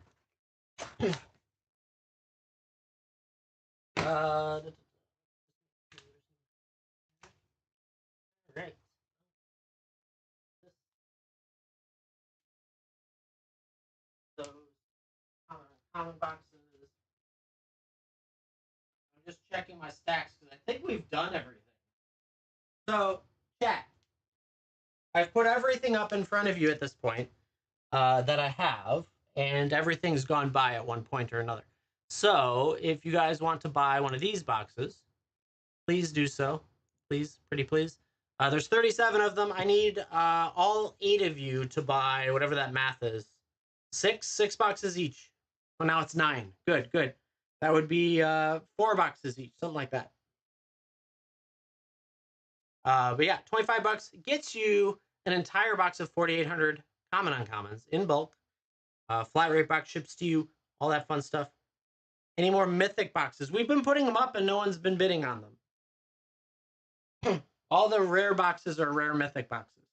Right. Those common boxes. I'm just checking my stacks because I think we've done everything. So, chat. I've put everything up in front of you at this point that I have, and everything's gone by at one point or another. So, if you guys want to buy one of these boxes, please do so. Please, pretty please. There's 37 of them. I need all 8 of you to buy whatever that math is. 6 boxes each. Well, now it's 9. Good. That would be 4 boxes each, something like that. But yeah, 25 bucks gets you an entire box of 4,800 common uncommons in bulk. Flat rate box ships to you, all that fun stuff. Any more mythic boxes? We've been putting them up and no one's been bidding on them. All the rare boxes are rare mythic boxes.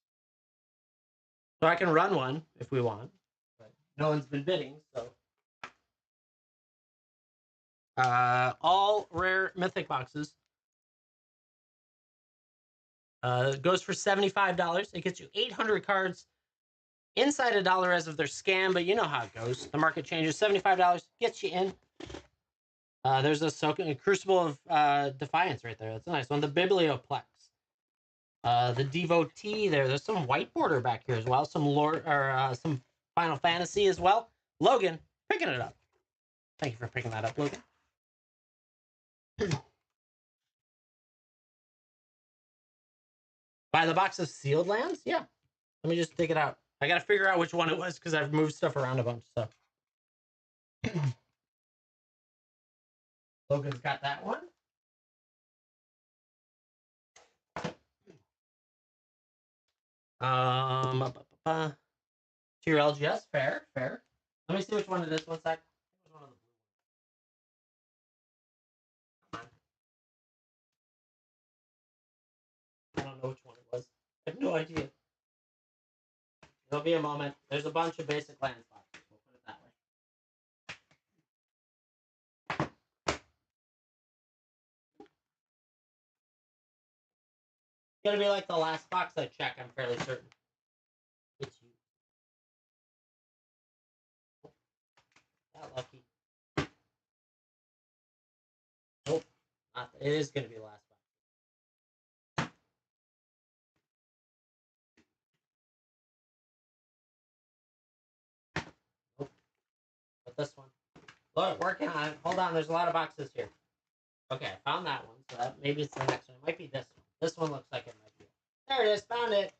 So I can run one if we want, but no one's been bidding, so. All rare mythic boxes. It goes for $75. It gets you 800 cards inside $1 as of their scan, but you know how it goes. The market changes. $75 gets you in. There's a Crucible of Defiance right there. That's a nice one. The Biblioplex. The Devotee there. There's some white border back here as well. Some Lord or some Final Fantasy as well. Logan, picking it up. Thank you for picking that up, Logan. Buy the box of Sealed Lands? Yeah. Let me just dig it out. I gotta figure out which one it was because I've moved stuff around a bunch. So Logan's got that one. To your LGS, fair. Let me see which one it is. One sec. I don't know which one it was. I have no idea. There'll be a moment. There's a bunch of basic land boxes. We'll put it that way. It's gonna be like the last box I check. I'm fairly certain. It's you. Not lucky. Nope. Not. It is gonna be the last box. Nope. But this one. Look, working on it. Hold on. There's a lot of boxes here. Okay, I found that one. So that maybe it's the next one. It might be this one. This one looks like it might be. There it is. Found it.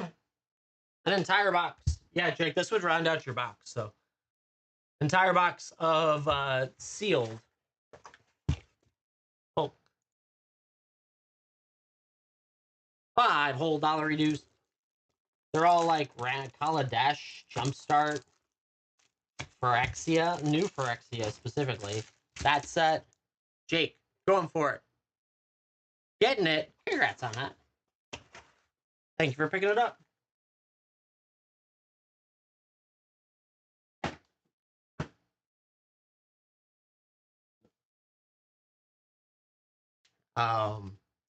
An entire box. Yeah, Jake, this would round out your box. So, entire box of sealed. Oh. 5 whole dollar reduced. They're all like Kaladesh, Jumpstart, Phyrexia, new Phyrexia specifically. That set. Jake, going for it. Getting it. Congrats on that. Thank you for picking it up.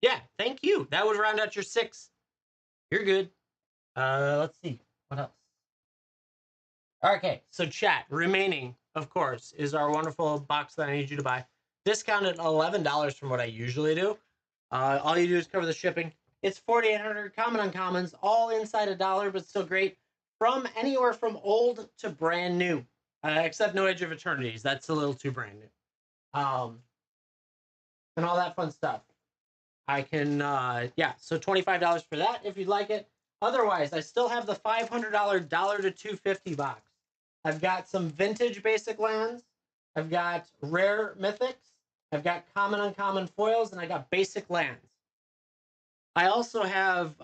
Yeah, thank you. That would round out your 6. You're good. Let's see. What else? Okay, so chat, remaining, of course, is our wonderful box that I need you to buy. Discounted $11 from what I usually do. All you do is cover the shipping. It's 4,800 common uncommons, all inside $1, but still great. From anywhere from old to brand new, except no Age of Eternities. That's a little too brand new. And all that fun stuff. I can, yeah, so $25 for that if you'd like it. Otherwise, I still have the $500 $1 to $250 box. I've got some vintage basic lands. I've got rare mythics. I've got common uncommon foils, and I got basic lands. I also have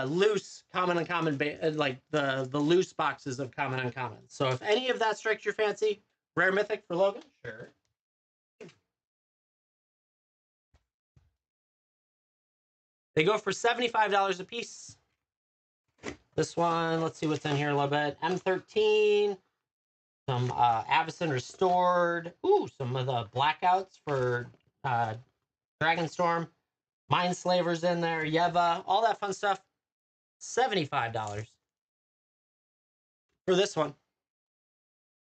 loose common uncommon, like the loose boxes of common uncommon. So if any of that strikes your fancy, rare mythic for Logan, sure. They go for $75 a piece. This one, let's see what's in here a little bit. M13, some Avacyn Restored. Ooh, some of the blackouts for Dragonstorm. Mindslavers in there, Yeva, all that fun stuff. $75 for this one.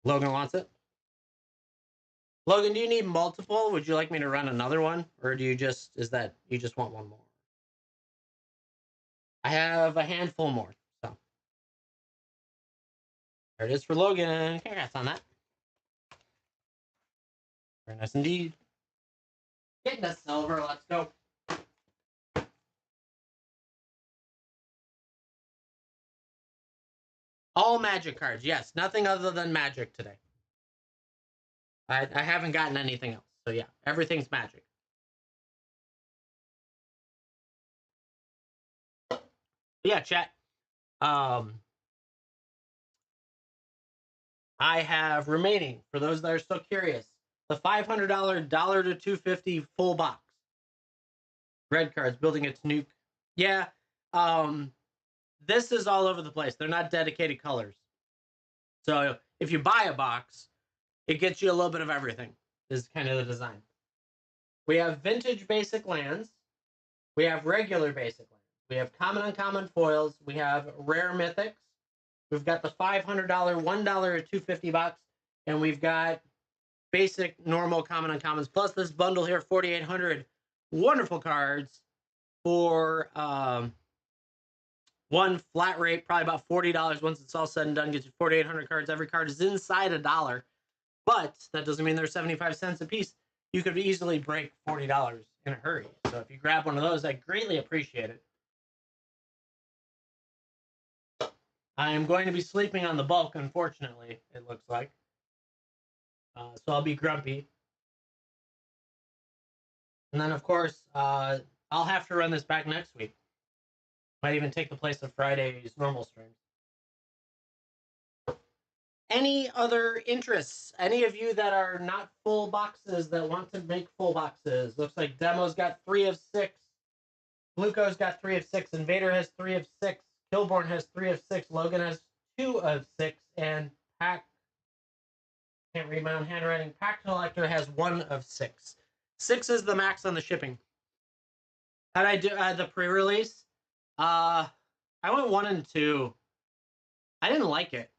Logan wants it. Logan, do you need multiple? Would you like me to run another one? Or do you just, you just want one more? I have a handful more. So there it is for Logan. Congrats on that. Very nice indeed. Getting the silver. Let's go. All magic cards. Yes, nothing other than magic today. I haven't gotten anything else. So yeah, everything's magic. But yeah, chat. I have remaining, for those that are still curious, the $500 $1 to $250 full box. Red cards, building its nuke. Yeah, this is all over the place. They're not dedicated colors. So if you buy a box, it gets you a little bit of everything, is kind of the design. We have vintage basic lands. We have regular basic lands. We have common uncommon foils. We have rare mythics. We've got the $500, $1, or $250 box, and we've got basic, normal, common uncommons. Plus this bundle here, 4,800 wonderful cards for one flat rate, probably about $40. Once it's all said and done, gets you 4,800 cards. Every card is inside $1, but that doesn't mean they're 75 cents a piece. You could easily break $40 in a hurry. So if you grab one of those, I greatly appreciate it. I am going to be sleeping on the bulk, unfortunately, it looks like. So I'll be grumpy. And then, of course, I'll have to run this back next week. Might even take the place of Friday's normal streams. Any other interests? Any of you that are not full boxes that want to make full boxes? Looks like Demo's got 3 of 6. Bluco's got 3 of 6. Invader has 3 of 6. Killborn has 3 of 6. Logan has 2 of 6. And Pack, can't read my own handwriting, Pack Collector has 1 of 6. 6 is the max on the shipping. How'd I do the pre-release? I went 1 and 2. I didn't like it.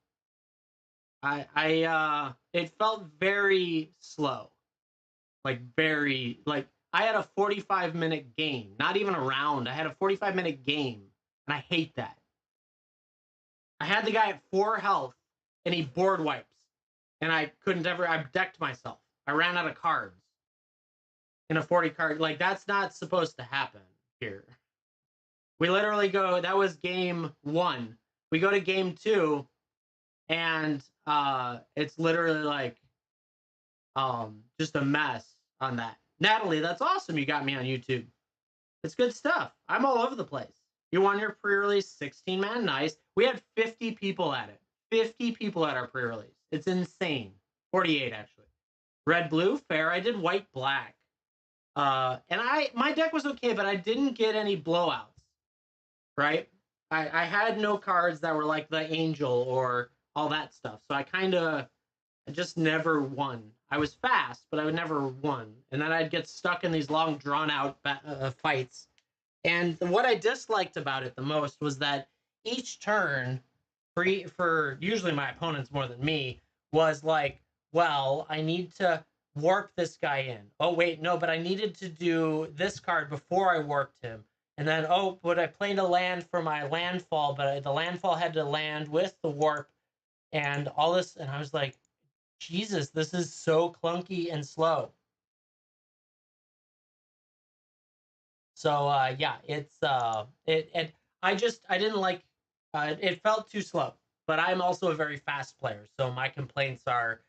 It felt very slow. Like I had a 45-minute game, not even a round. I had a 45-minute game, and I hate that. I had the guy at 4 health, and he board wipes, and I decked myself. I ran out of cards in a 40 card. Like, that's not supposed to happen here. We literally go, that was game 1. We go to game 2, and it's literally like just a mess on that. Natalie, that's awesome. You got me on YouTube. It's good stuff. I'm all over the place. You won your pre-release 16-man. Nice. We had 50 people at it. 50 people at our pre-release. It's insane. 48, actually. Red, blue, fair. I did white, black. And my deck was okay, but I didn't get any blowouts. Right? I had no cards that were like the Angel or all that stuff. So I just never won. I was fast, but I would never won. And then I'd get stuck in these long, drawn-out fights. And what I disliked about it the most was that each turn, for usually my opponents more than me, was like, well, I need to warp this guy in. Oh, wait, no, but I needed to do this card before I warped him. And then, oh, but I played a land for my landfall, but the landfall had to land with the warp and all this. And I was like, Jesus, this is so clunky and slow. So yeah, it's I didn't like it felt too slow. But I'm also a very fast player, so my complaints are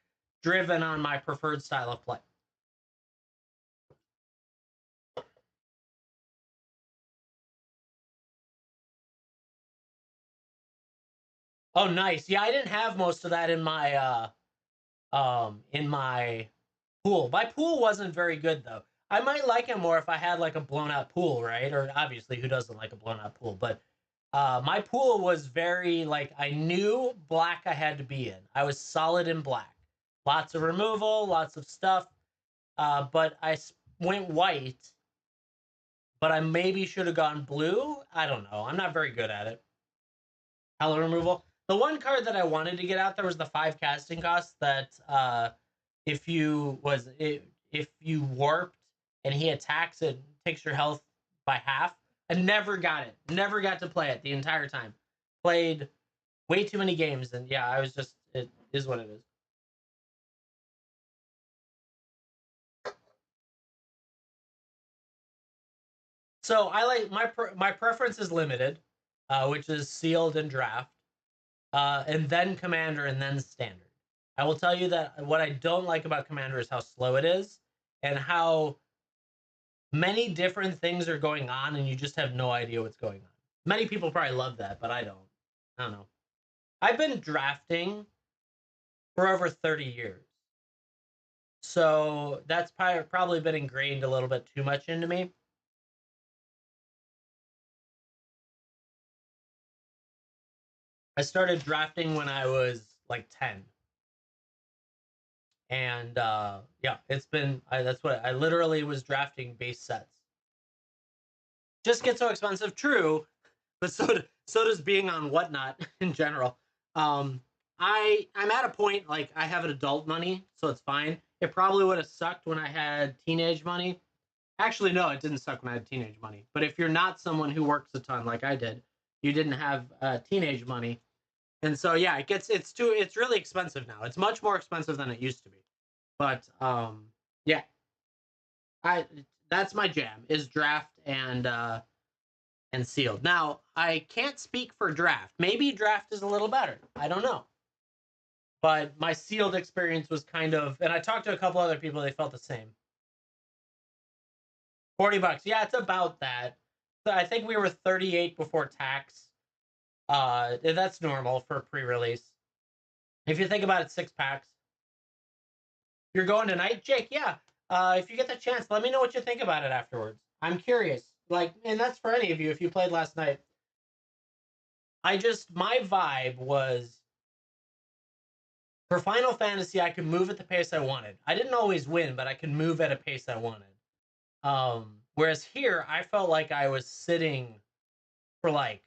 driven on my preferred style of play. Oh, nice. Yeah, I didn't have most of that in my pool. My pool wasn't very good though. I might like it more if I had like a blown out pool, right? Or obviously, who doesn't like a blown out pool? But my pool was very like I knew black I had to be in. I was solid in black. Lots of removal, lots of stuff. But I went white. But I maybe should have gone blue. I don't know. I'm not very good at it. Color removal. The one card that I wanted to get out there was the 5 casting cost that if you warped and he attacks, it takes your health by half. I never got it. Never got to play it the entire time. Played way too many games, and yeah, it is what it is. So I like my preference is limited, which is sealed and draft, and then commander and then standard. I will tell you that what I don't like about commander is how slow it is and how many different things are going on and you just have no idea what's going on. Many people probably love that, but I don't. I don't know. I've been drafting for over 30 years. So that's probably been ingrained a little bit too much into me. I started drafting when I was like 10. And yeah, it's been that's what I literally was drafting base sets. just get so expensive. True, but so does being on WhatNot in general. I'm at a point like I have an adult money, so it's fine. It probably would have sucked when I had teenage money. Actually, no, it didn't suck when I had teenage money. But if you're not someone who works a ton like I did, you didn't have teenage money, and so yeah, it's really expensive now. It's much more expensive than it used to be. But yeah, I that's my jam is draft and sealed. Now I can't speak for draft. Maybe draft is a little better. I don't know. But my sealed experience was kind of, and I talked to a couple other people. They felt the same. $40. Yeah, it's about that. So I think we were 38 before tax. That's normal for pre-release. If you think about it, 6 packs. You're going tonight, Jake? Yeah. If you get the chance, let me know what you think about it afterwards. I'm curious. Like, and that's for any of you if you played last night. My vibe was for Final Fantasy, I could move at the pace I wanted. I didn't always win, but I could move at a pace I wanted. Whereas here, I felt like I was sitting for like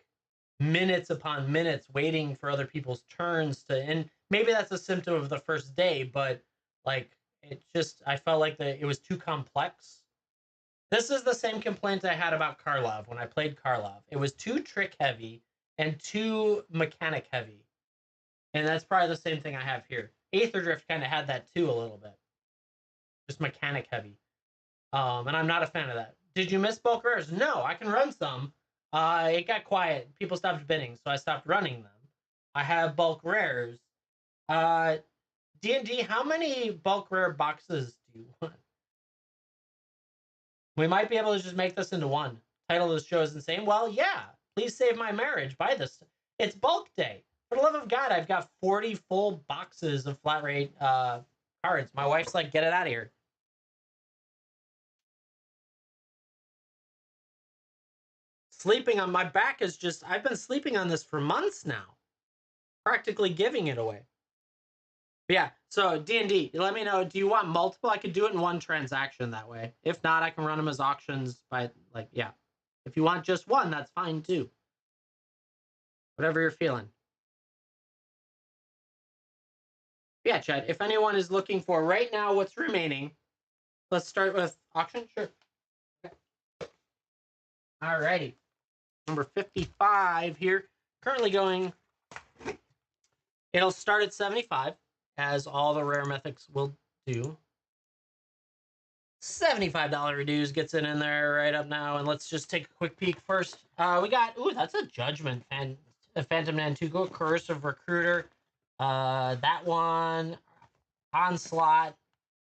minutes upon minutes waiting for other people's turns to, and maybe that's a symptom of the first day, but like I felt like it was too complex. This is the same complaint I had about Karlov when I played Karlov. It was too trick heavy and too mechanic heavy. And that's probably the same thing I have here. Aether Drift kind of had that too a little bit. Just mechanic heavy. And I'm not a fan of that. Did you miss bulk rares? No, I can run some. It got quiet. People stopped bidding, so I stopped running them. I have bulk rares. D&D, how many bulk rare boxes do you want? We might be able to just make this into one. Title of the show is insane. Well, yeah. Please save my marriage. Buy this. It's bulk day. For the love of God, I've got 40 full boxes of flat rate cards. My wife's like, get it out of here. Sleeping on my back is just, I've been sleeping on this for months now. Practically giving it away. But yeah, so D&D, let me know. Do you want multiple? I could do it in one transaction that way. If not, I can run them as auctions by, like, yeah. If you want just one, that's fine too. Whatever you're feeling. Yeah, Chad, if anyone is looking for right now what's remaining, let's start with auction. Sure. Okay. All righty. Number 55 here. Currently going, it'll start at 75, as all the rare mythics will do. $75 reduce gets it in there right up now, and let's just take a quick peek first. We got, ooh, that's a Judgment fan, a Phantom Nantuko, Coercive Recruiter. That one, Onslaught.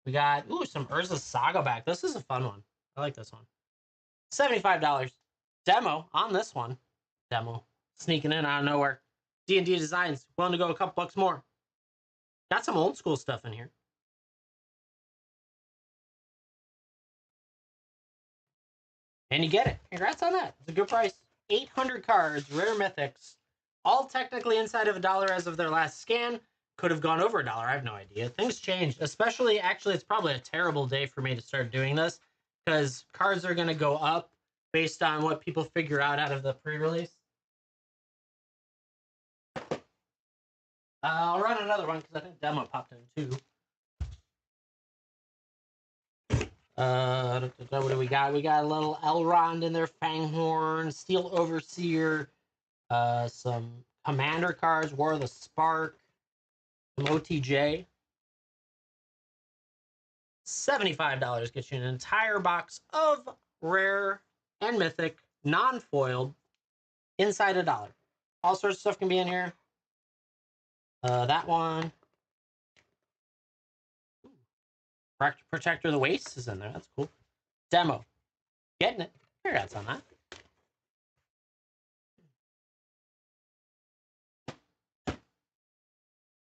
We got, ooh, some Urza Saga back. This is a fun one. I like this one. $75. Demo on this one. Demo. Sneaking in out of nowhere. D&D Designs. Willing to go a couple bucks more. Got some old school stuff in here. And you get it. Congrats on that. It's a good price. 800 cards, rare mythics, all technically inside of $1 as of their last scan. Could have gone over $1. I have no idea. Things changed. Especially, actually, it's probably a terrible day for me to start doing this because cards are going to go up based on what people figure out of the pre-release. I'll run another one because I think demo popped in too. What do we got? We got a little Elrond in there, Fanghorn, Steel Overseer, some Commander cards, War of the Spark, some OTJ. $75 gets you an entire box of rare and mythic, non-foiled, inside $1. All sorts of stuff can be in here. That one. Protector of the Wastes is in there. That's cool. Demo. Getting it. Congrats on that.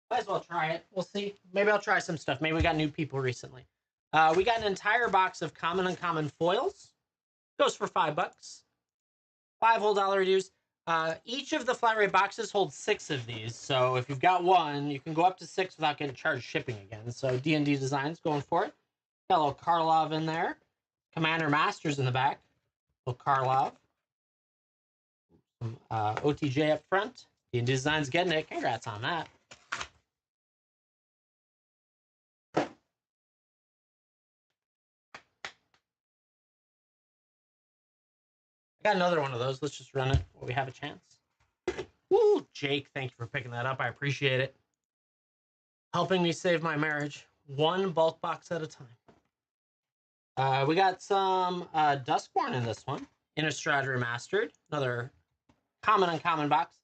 Might as well try it. We'll see. Maybe I'll try some stuff. Maybe we got new people recently. We got an entire box of common and uncommon foils. Goes for $5. $5 whole reduce. Each of the flat rate boxes holds 6 of these. So if you've got one, you can go up to 6 without getting charged shipping again. So D&D Designs going for it. Got a little Karlov in there. Commander Masters in the back. Little Karlov. OTJ up front. D&D Design's getting it. Congrats on that. I got another one of those. Let's just run it while we have a chance. Woo, Jake, thank you for picking that up. I appreciate it. Helping me save my marriage, one bulk box at a time. We got some Duskborn in this one. Innistrad Remastered, another common uncommon box.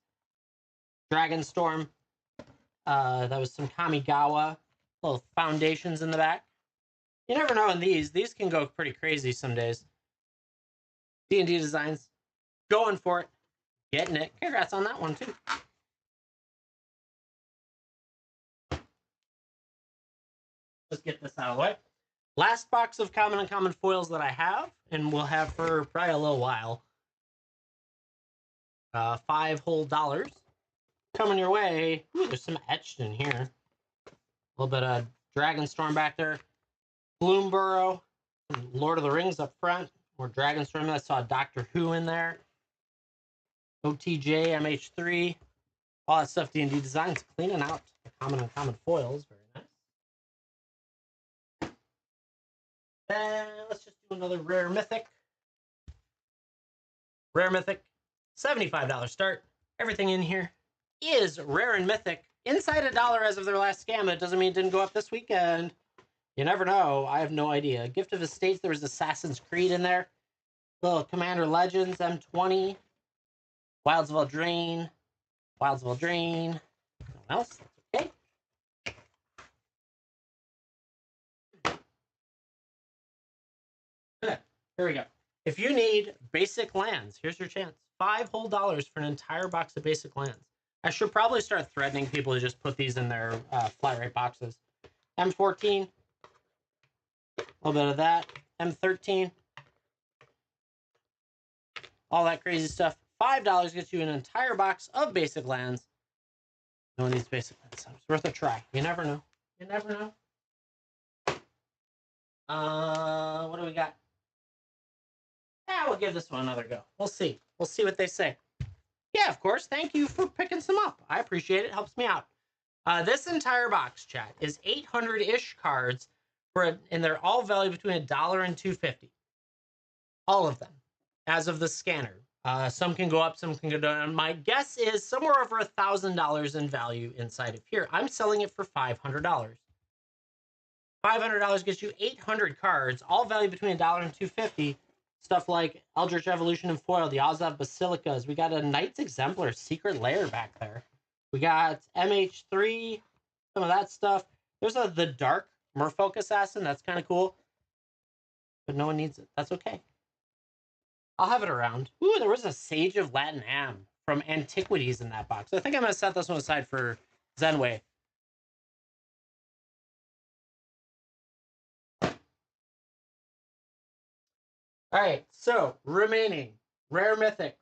Dragonstorm. That was some Kamigawa. Little foundations in the back. You never know in these. These can go pretty crazy some days. D&D Designs. Going for it. Getting it. Congrats on that one, too. Let's get this out of the way. Last box of common uncommon foils that I have, and we'll have for probably a little while. $5 whole coming your way. Ooh, there's some etched in here. A little bit of Dragonstorm back there. Bloomburrow. Lord of the Rings up front. More Dragonstorm. I saw Doctor Who in there. OTJ, MH3. All that stuff D&D Designs cleaning out the common uncommon foils. Very nice. And let's just do another Rare Mythic. Rare Mythic, $75 start. Everything in here is Rare and Mythic. Inside $1 as of their last scam. It doesn't mean it didn't go up this weekend. You never know. I have no idea. Gift of Estates, there was Assassin's Creed in there. Little Commander Legends, M20. Wilds of Eldraine. Wilds of Eldraine. Nothing else? Okay. Okay, here we go. If you need basic lands, here's your chance. $5 whole for an entire box of basic lands. I should probably start threatening people to just put these in their flat rate boxes. M14. A little bit of that. M13. All that crazy stuff. $5 gets you an entire box of basic lands. No one needs basic lands, so it's worth a try. You never know. You never know. What do we got? We'll give this one another go. We'll see. We'll see what they say. Yeah, of course. Thank you for picking some up. I appreciate it. Helps me out. This entire box, chat, is 800-ish cards, and they're all valued between $1 and $2.50. All of them, as of the scanner. Some can go up, some can go down. My guess is somewhere over $1,000 in value inside of here. I'm selling it for $500. $500 gets you 800 cards, all valued between $1 and $2.50. Stuff like Eldritch Evolution and Foil, the Azov Basilicas. We got a Knights Exemplar Secret Lair back there. We got MH3, some of that stuff. There's the Dark Merfolk Assassin. That's kind of cool. But no one needs it. That's okay. I'll have it around. Ooh, there was a Sage of Latin Am from Antiquities in that box. I think I'm going to set this one aside for Zenway. All right, so remaining Rare Mythics,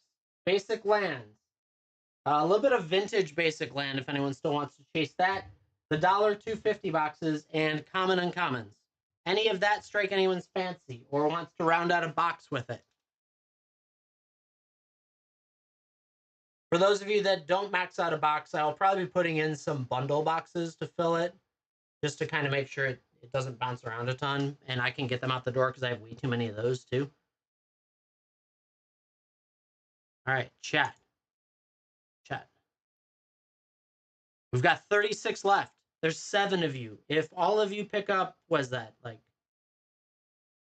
Basic Lands, a little bit of Vintage Basic Land if anyone still wants to chase that, the $2.50 boxes, and Common Uncommons. Any of that strike anyone's fancy or wants to round out a box with it? For those of you that don't max out a box, I'll probably be putting in some bundle boxes to fill it, just to kind of make sure it doesn't bounce around a ton, and I can get them out the door because I have way too many of those too. All right, chat. We've got 36 left. There's 7 of you. If all of you pick up, what's that? Like,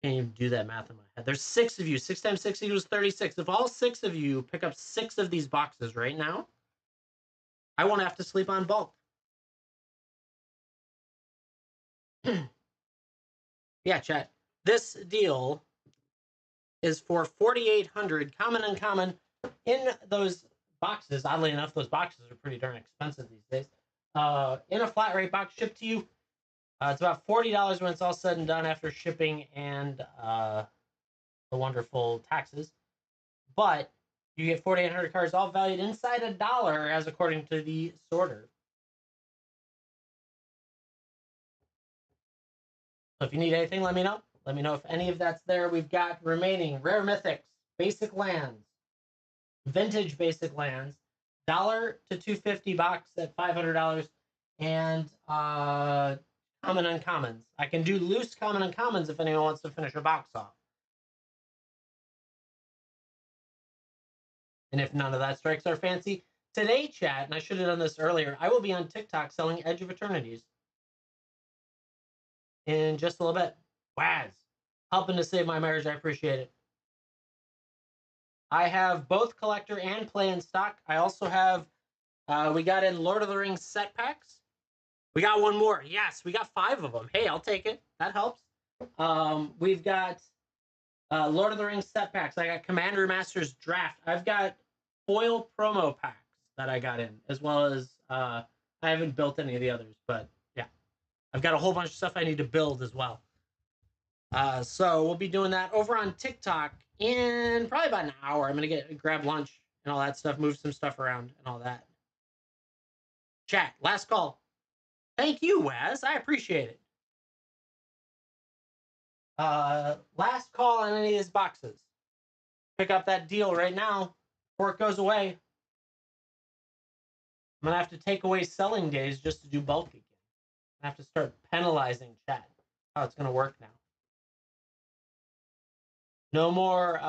can't even do that math in my head. There's 6 of you. 6 times 6 equals 36. If all 6 of you pick up 6 of these boxes right now, I won't have to sleep on bulk. Yeah, chat. This deal is for 4,800 common and uncommon in those boxes. Oddly enough, those boxes are pretty darn expensive these days. In a flat rate box shipped to you. It's about $40 when it's all said and done after shipping and the wonderful taxes. But you get 4,800 cards, all valued inside $1, as according to the sorter. So if you need anything, let me know. Let me know if any of that's there. We've got remaining Rare Mythics, Basic Lands, vintage basic lands, $1 to 250 box at $500, and common uncommons. I can do loose common uncommons if anyone wants to finish a box off. And if none of that strikes our fancy, today, chat, and I should have done this earlier, I will be on TikTok selling Edge of Eternities in just a little bit. Waz, helping to save my marriage. I appreciate it. I have both collector and play in stock. I also have, we got in Lord of the Rings set packs. We got one more. Yes, we got 5 of them. Hey, I'll take it. That helps. We've got Lord of the Rings set packs. I got Commander Masters Draft. I've got foil promo packs that I got in, as well as I haven't built any of the others, but yeah, I've got a whole bunch of stuff I need to build as well. So we'll be doing that over on TikTok in probably about an hour. I'm gonna grab lunch and all that stuff, move some stuff around and all that. Chat, last call. Thank you, Wes. I appreciate it. Last call on any of these boxes. Pick up that deal right now before it goes away. I'm gonna have to take away selling days just to do bulk again. I have to start penalizing chat. How it's gonna work now. No more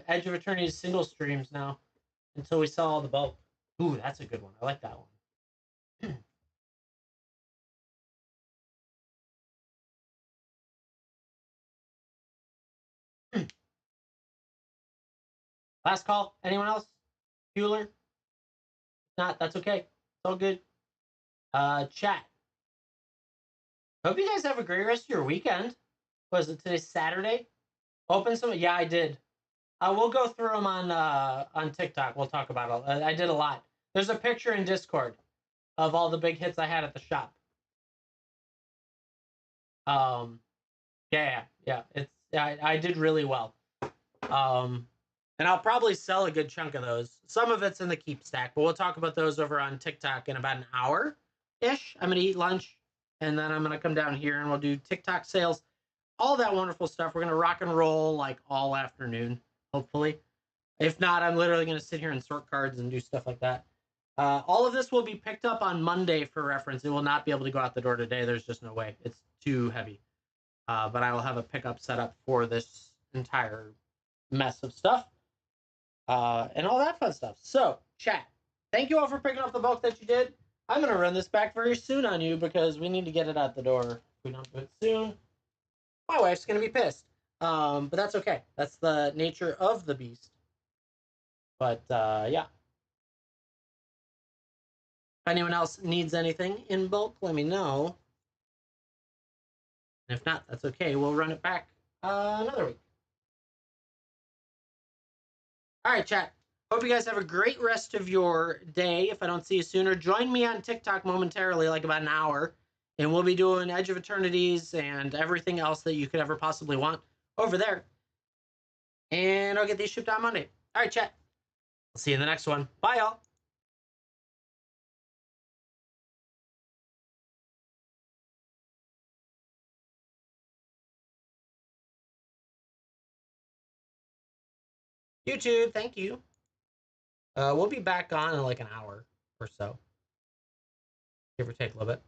Edge of Eternity's single streams now until we sell all the bulk. Ooh, that's a good one. I like that one. Last call. Anyone else? Bueller? If not, that's okay. It's all good. Chat. Hope you guys have a great rest of your weekend. Was it today Saturday? Open some. Yeah, I did. We'll go through them on TikTok. We'll talk about it. I did a lot. There's a picture in Discord of all the big hits I had at the shop. Yeah. I did really well. And I'll probably sell a good chunk of those. Some of it's in the keep stack, but we'll talk about those over on TikTok in about an hour ish. I'm gonna eat lunch, and then I'm gonna come down here and we'll do TikTok sales, all that wonderful stuff. We're gonna rock and roll like all afternoon, hopefully. If not, I'm literally gonna sit here and sort cards and do stuff like that. All of this will be picked up on Monday for reference. It will not be able to go out the door today. There's just no way. It's too heavy. But I will have a pickup set up for this entire mess of stuff. And all that fun stuff. So, chat, thank you all for picking up the bulk that you did. I'm going to run this back very soon on you because we need to get it out the door. If we don't do it soon, my wife's going to be pissed. But that's okay. That's the nature of the beast. But, yeah. If anyone else needs anything in bulk, let me know. And if not, that's okay. We'll run it back another week. All right, chat. Hope you guys have a great rest of your day. If I don't see you sooner, join me on TikTok momentarily, like about an hour, and we'll be doing Edge of Eternities and everything else that you could ever possibly want over there. And I'll get these shipped on Monday. All right, chat. I'll see you in the next one. Bye, y'all. YouTube, thank you. We'll be back on in like an hour or so. Give or take a little bit.